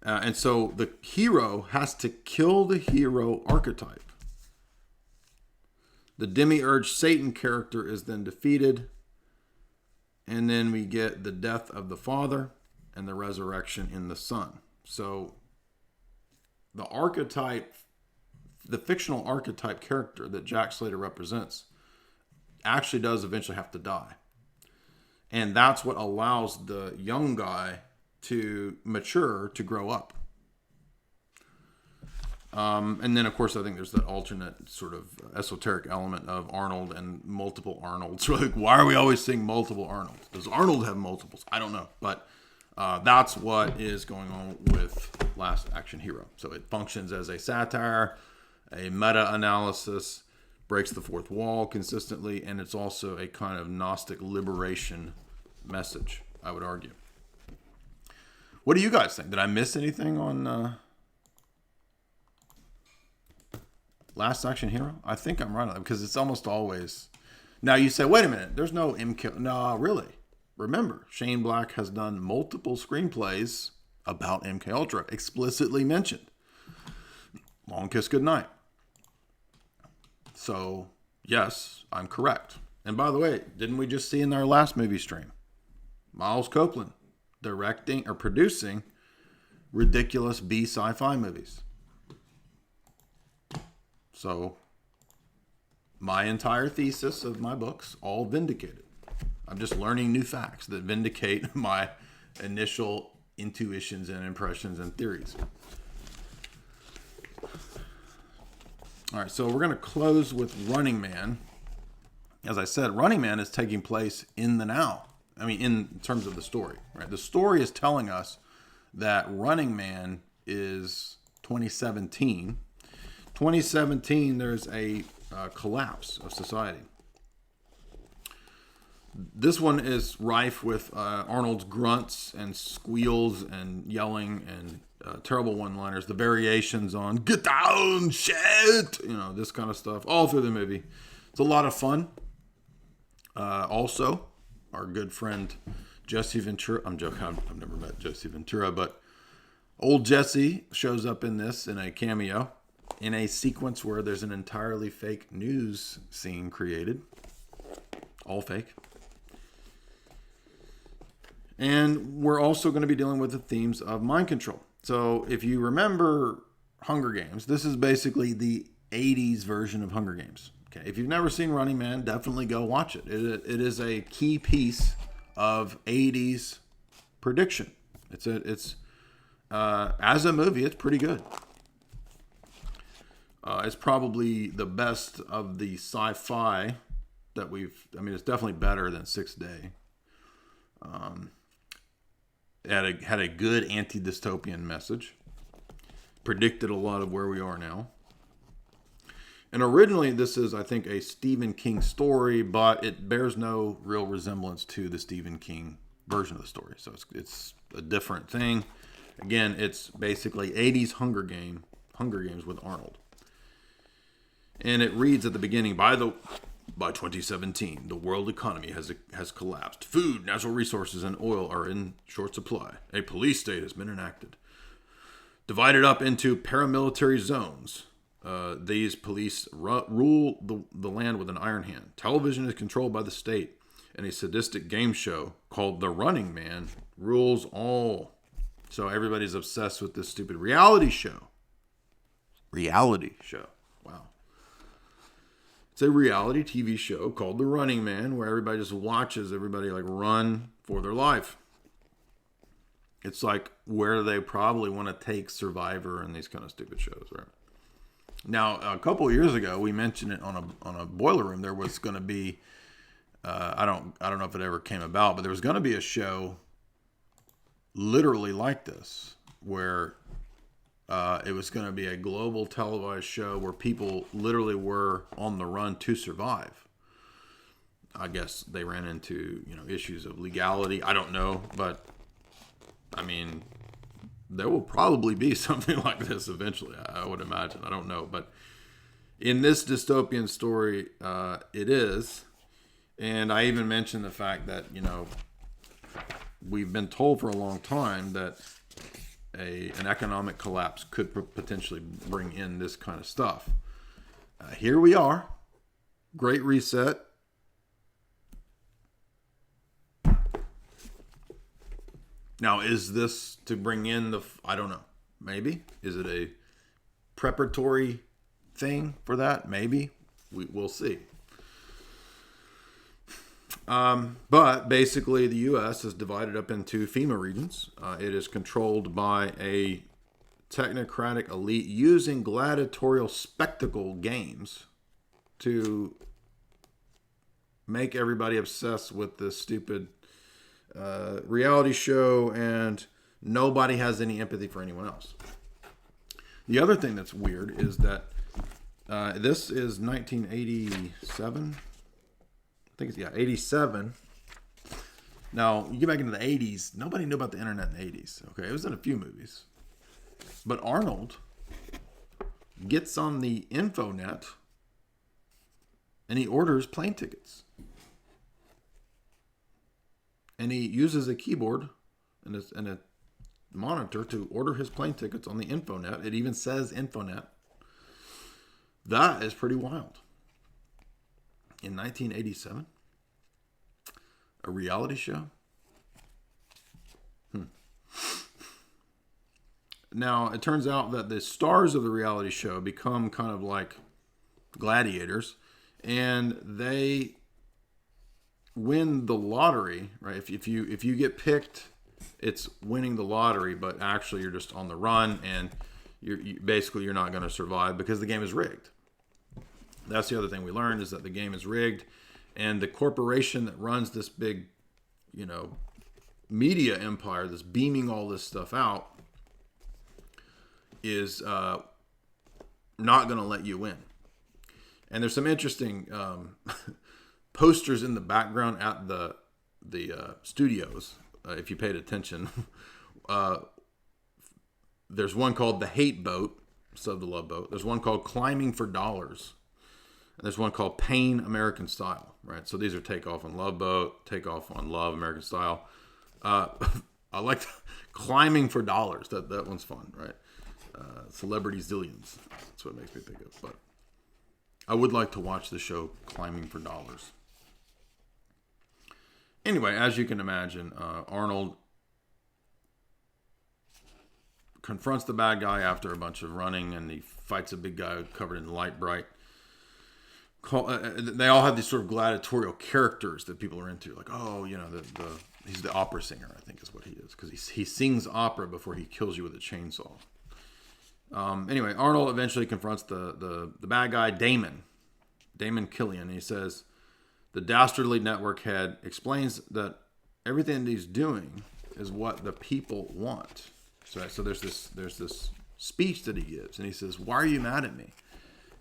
And so the hero has to kill the hero archetype. The demiurge Satan character is then defeated. And then we get the death of the father and the resurrection in the son. So the archetype, the fictional archetype character that Jack Slater represents actually does eventually have to die. And that's what allows the young guy to mature, to grow up. And then, of course, I think there's that alternate sort of esoteric element of Arnold and multiple Arnolds. Like, why are we always seeing multiple Arnolds? Does Arnold have multiples? I don't know. But that's what is going on with Last Action Hero. So it functions as a satire, a meta-analysis, breaks the fourth wall consistently, and it's also a kind of Gnostic liberation message, I would argue. What do you guys think? Did I miss anything on Last Action Hero? I think I'm right on that, because it's almost always... Now you say, wait a minute, there's no MK... No, really. Remember, Shane Black has done multiple screenplays about MK Ultra, explicitly mentioned. Long Kiss Goodnight. So, yes, I'm correct. And by the way, didn't we just see in our last movie stream? Miles Copeland directing or producing ridiculous B sci-fi movies. So, my entire thesis of my books, all vindicated. I'm just learning new facts that vindicate my initial intuitions and impressions and theories. All right, so we're going to close with Running Man. As I said, Running Man is taking place in the now. I mean, in terms of the story, right? The story is telling us that Running Man is 2017. 2017, there's a collapse of society. This one is rife with Arnold's grunts and squeals and yelling and terrible one-liners. The variations on "get down, shit," this kind of stuff, all through the movie. It's a lot of fun. Also, our good friend Jesse Ventura. I'm joking. I've never met Jesse Ventura, but old Jesse shows up in this in a cameo in a sequence where there's an entirely fake news scene created. All fake. And we're also going to be dealing with the themes of mind control. So if you remember Hunger Games, this is basically the 80s version of Hunger Games. Okay, if you've never seen Running Man, definitely go watch it. It is a key piece of 80s prediction. It's as a movie, it's pretty good. It's probably the best of the sci-fi that it's definitely better than 6 Day. It had a good anti-dystopian message. Predicted a lot of where we are now. And originally, this is, I think, a Stephen King story, but it bears no real resemblance to the Stephen King version of the story. So it's a different thing. Again, it's basically 80s Hunger Games with Arnold. And it reads at the beginning, by 2017, the world economy has collapsed. Food, natural resources, and oil are in short supply. A police state has been enacted, divided up into paramilitary zones. These police rule the land with an iron hand. Television is controlled by the state, and a sadistic game show called The Running Man rules all. So everybody's obsessed with this stupid reality show. Wow. It's a reality TV show called The Running Man, where everybody just watches everybody run for their life. It's like where they probably want to take Survivor and these kind of stupid shows, right? Now, a couple of years ago, we mentioned it on a Boiler Room. There was going to be, I don't know if it ever came about, but there was going to be a show literally like this, where it was going to be a global televised show where people literally were on the run to survive. I guess they ran into, issues of legality. I don't know, but I mean, there will probably be something like this eventually, I would imagine. I don't know, but in this dystopian story, it is. And I even mentioned the fact that, we've been told for a long time that an economic collapse could potentially bring in this kind of stuff. Here we are. Great reset. Now, is this to bring in I don't know. Maybe. Is it a preparatory thing for that? Maybe. We'll see. But basically, the U.S. is divided up into FEMA regions. It is controlled by a technocratic elite using gladiatorial spectacle games to make everybody obsessed with this stupid reality show, and nobody has any empathy for anyone else. The other thing that's weird is that this is 1987. I think it's 87. Now, you get back into the 80s, nobody knew about the internet in the 80s. Okay, it was in a few movies. But Arnold gets on the infonet and he orders plane tickets. And he uses a keyboard and a monitor to order his plane tickets on the infonet. It even says infonet. That is pretty wild. In 1987, a reality show. Now, it turns out that the stars of the reality show become kind of like gladiators, and they win the lottery, right? If you get picked, it's winning the lottery, but actually you're just on the run, and you're not going to survive because the game is rigged. That's the other thing we learned, is that the game is rigged, and the corporation that runs this big, media empire that's beaming all this stuff out is not going to let you win. And there's some interesting posters in the background at the studios, if you paid attention. There's one called The Hate Boat, so the Love Boat. There's one called Climbing for Dollars. And there's one called Pain American Style, right? So these are Takeoff on Love Boat, Takeoff on Love American Style. I like Climbing for Dollars. That one's fun, right? Celebrity Zillions. That's what it makes me think of. But I would like to watch the show Climbing for Dollars. Anyway, as you can imagine, Arnold confronts the bad guy after a bunch of running, and he fights a big guy covered in light bright. They all have these sort of gladiatorial characters that people are into, like, he's the opera singer, I think is what he is, because he sings opera before he kills you with a chainsaw. Anyway, Arnold eventually confronts the bad guy, Damon Killian, and he says the dastardly network head explains that everything that he's doing is what the people want. So there's this speech that he gives, and he says, "Why are you mad at me?"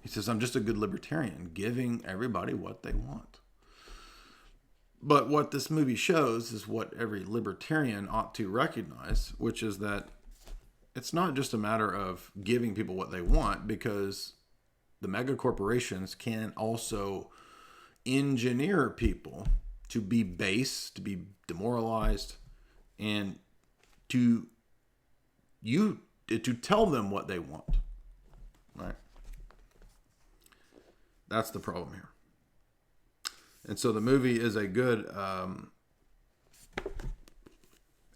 He says, "I'm just a good libertarian, giving everybody what they want." But what this movie shows is what every libertarian ought to recognize, which is that it's not just a matter of giving people what they want, because the mega corporations can also engineer people to be base, to be demoralized, and to tell them what they want. Right? That's the problem here. And so the movie is a good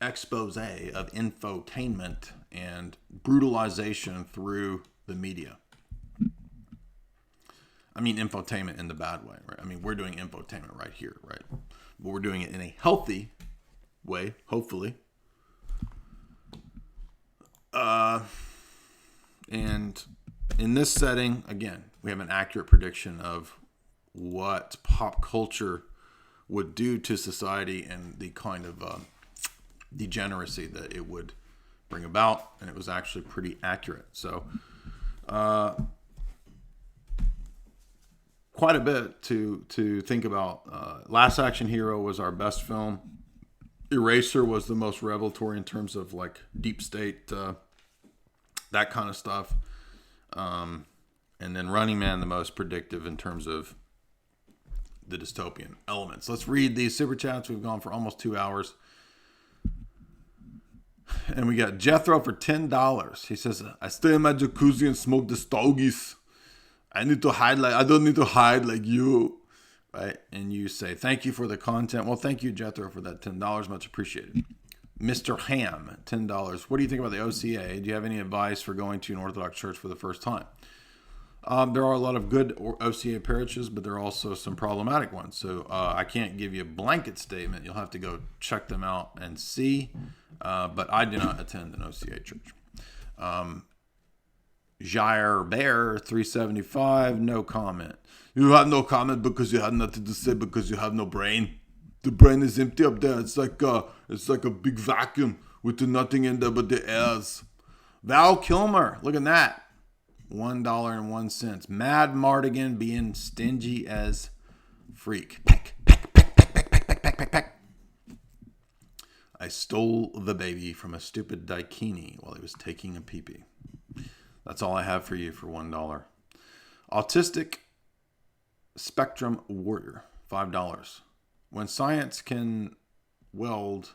expose of infotainment and brutalization through the media. I mean infotainment in the bad way, right? I mean, we're doing infotainment right here, right? But we're doing it in a healthy way, hopefully. And in this setting, again, we have an accurate prediction of what pop culture would do to society and the kind of degeneracy that it would bring about, and it was actually pretty accurate. So quite a bit to think about. Last Action Hero was our best film. Eraser was the most revelatory in terms of like deep state, that kind of stuff. And then Running Man, the most predictive in terms of the dystopian elements. Let's read these super chats. We've gone for almost 2 hours. And we got Jethro for $10. He says, I stay in my jacuzzi and smoke the stogies. I don't need to hide like you. Right? And you say, thank you for the content. Well, thank you, Jethro, for that $10. Much appreciated. Mr. Ham, $10. What do you think about the OCA? Do you have any advice for going to an Orthodox church for the first time? There are a lot of good OCA parishes, but there are also some problematic ones. So I can't give you a blanket statement. You'll have to go check them out and see. But I do not attend an OCA church. Jair Bear, 375, no comment. You have no comment because you have nothing to say because you have no brain. The brain is empty up there. It's like a big vacuum with the nothing in there but the airs. Val Kilmer, look at that. $1.01. Mad Mardigan being stingy as freak. Peck, peck, peck, peck, peck, peck, peck, peck, peck. I stole the baby from a stupid daikini while he was taking a pee-pee. That's all I have for you for $1. Autistic Spectrum Warrior, $5. When science can weld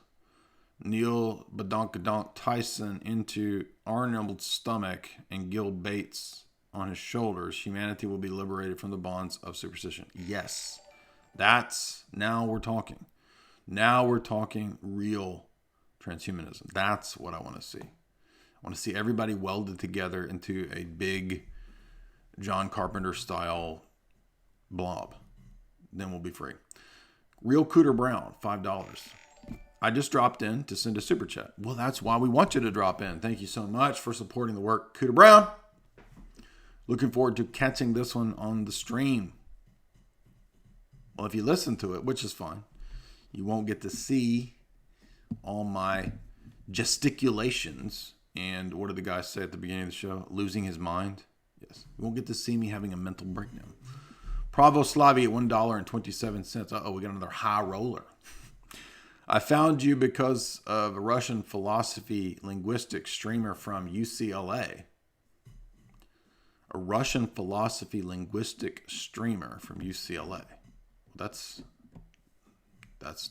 Neil Badonkadonk Tyson into Arnold's stomach and Gil Bates on his shoulders, humanity will be liberated from the bonds of superstition. Yes, now we're talking. Now we're talking real transhumanism. That's what I want to see. I want to see everybody welded together into a big John Carpenter style blob. Then we'll be free. Real Cooter Brown, $5. I just dropped in to send a super chat. Well, that's why we want you to drop in. Thank you so much for supporting the work, Cooter Brown. Looking forward to catching this one on the stream. Well, if you listen to it, which is fine, you won't get to see all my gesticulations and what did the guy say at the beginning of the show? Losing his mind. Yes. You won't get to see me having a mental breakdown. Pravoslavi at $1.27. Uh-oh, we got another high roller. I found you because of a Russian philosophy linguistics streamer from UCLA. A Russian philosophy linguistic streamer from UCLA. That's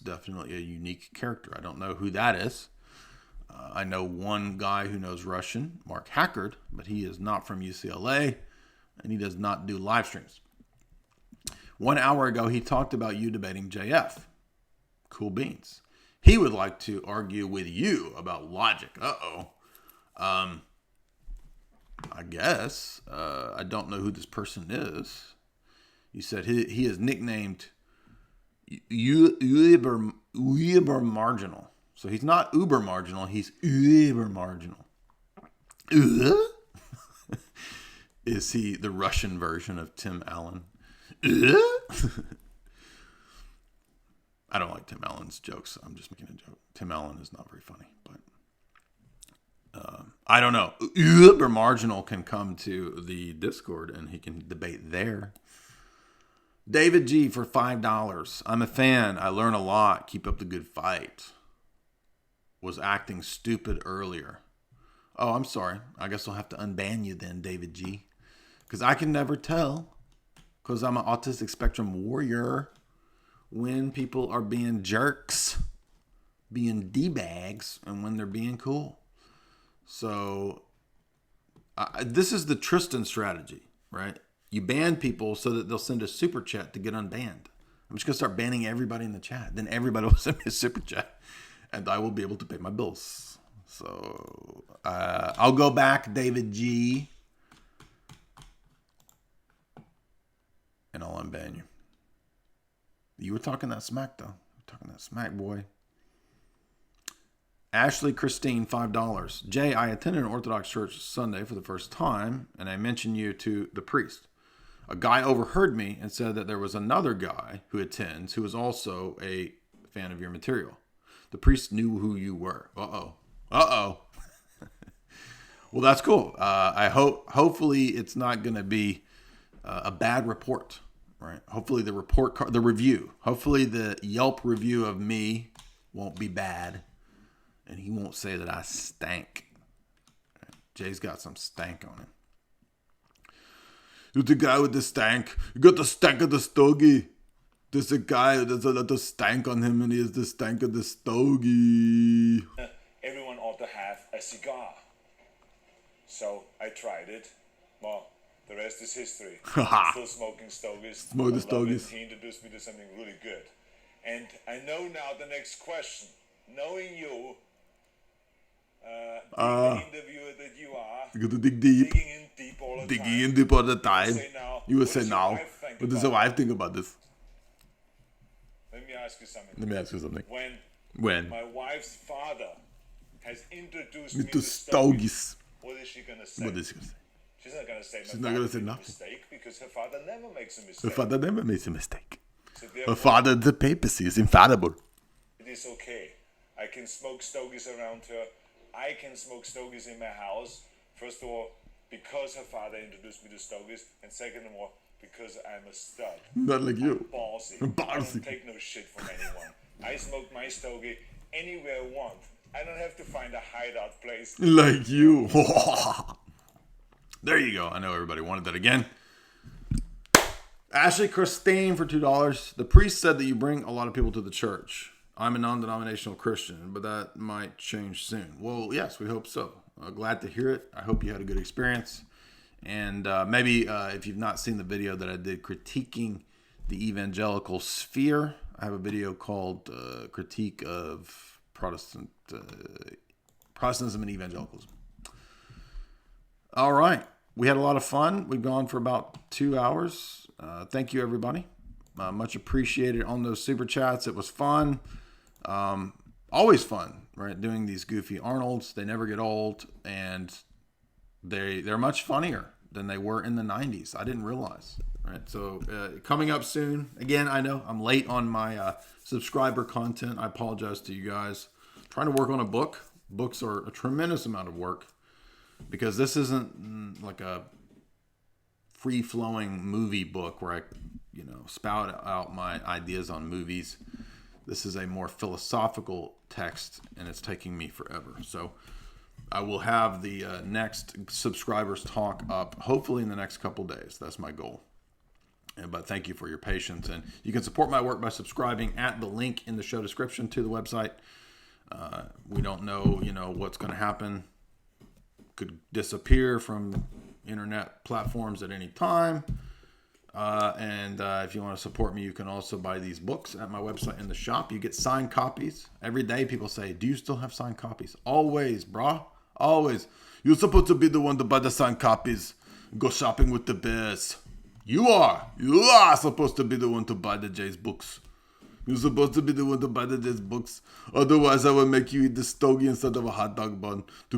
definitely a unique character. I don't know who that is. I know one guy who knows Russian, Mark Hackard, but he is not from UCLA, and he does not do live streams. 1 hour ago, he talked about you debating JF. Cool beans. He would like to argue with you about logic. Uh-oh. I guess. I don't know who this person is. You said he is nicknamed Uber Marginal. So he's not uber marginal, he's uber marginal. Is he the Russian version of Tim Allen? I don't like Tim Allen's jokes. I'm just making a joke. Tim Allen is not very funny, but I don't know. Uber marginal can come to the Discord and he can debate there. David G for $5. I'm a fan. I learn a lot. Keep up the good fight. Was acting stupid earlier. Oh, I'm sorry. I guess I'll have to unban you then, David G. Because I can never tell. Because I'm an autistic spectrum warrior. When people are being jerks. Being D-bags. And when they're being cool. So, this is the Tristan strategy, right? You ban people so that they'll send a super chat to get unbanned. I'm just going to start banning everybody in the chat. Then everybody will send me a super chat. And I will be able to pay my bills. So, I'll go back, David G. And I'll unban you. You were talking that smack, though. You were talking that smack, boy. Ashley Christine, $5. Jay, I attended an Orthodox church Sunday for the first time, and I mentioned you to the priest. A guy overheard me and said that there was another guy who attends who is also a fan of your material. The priest knew who you were. Uh-oh. Well, that's cool. Hopefully it's not going to be a bad report, right? Hopefully the review, hopefully the Yelp review of me won't be bad, and he won't say that I stank. Jay's got some stank on him. You're the guy with the stank. You got the stank of the stogie. There's a guy, there's a lot of stank on him, and he has the stank of the stogie. Everyone ought to have a cigar. So I tried it. Well, the rest is history. I'm still smoking stogies. Smoke the stogies. He introduced me to something really good. And I know now the next question. Knowing you, the interviewer that you are, You got to dig deep. digging in deep all the Digging time. in deep all the time. You would what say does your now. wife think What does about your wife think about this? Let me ask you something. Let me ask you something. When my wife's father has introduced me To to stogies. what is she going to say? What is she going to say? She's not going to say She's not gonna say made a nothing. mistake because her father never makes a Her mistake. father never makes a mistake. So Her therefore, father, the papacy, is infallible. it is okay. I can smoke stogies around her. I can smoke stogies in my house. First of all, because her father introduced me to stogies, and second of all, because I'm a stud. Not like you. Ballsy. I don't take no shit from anyone. I smoke my stogie anywhere I want. I don't have to find a hideout place. Like you. There you go. I know everybody wanted that again. Ashley Christine for $2. The priest said that you bring a lot of people to the church. I'm a non-denominational Christian, but that might change soon. Well, yes, we hope so. Glad to hear it. I hope you had a good experience. And maybe if you've not seen the video that I did critiquing the evangelical sphere, I have a video called Critique of Protestantism and Evangelicalism. All right. We had a lot of fun. We've gone for about 2 hours. Thank you, everybody. Much appreciated on those super chats. It was fun. Always fun, right? Doing these goofy Arnolds. They never get old, and they're much funnier than they were in the 90s. I didn't realize, right? So coming up soon. Again, I know I'm late on my subscriber content. I apologize to you guys. I'm trying to work on a book. Books are a tremendous amount of work because this isn't like a free-flowing movie book where I, spout out my ideas on movies. This is a more philosophical text, and it's taking me forever. So I will have the next subscribers talk up hopefully in the next couple days. That's my goal. But thank you for your patience. And you can support my work by subscribing at the link in the show description to the website. We don't know, what's going to happen. Could disappear from internet platforms at any time. And if you want to support me, you can also buy these books at my website in the shop. You get signed copies. Every day people say, do you still have signed copies? Always, brah. Always. You're supposed to be the one to buy the signed copies. Go shopping with the bears. You are supposed to be the one to buy the Jay's books. You're supposed to be the one to buy the Jay's books. Otherwise, I will make you eat the stogie instead of a hot dog bun. To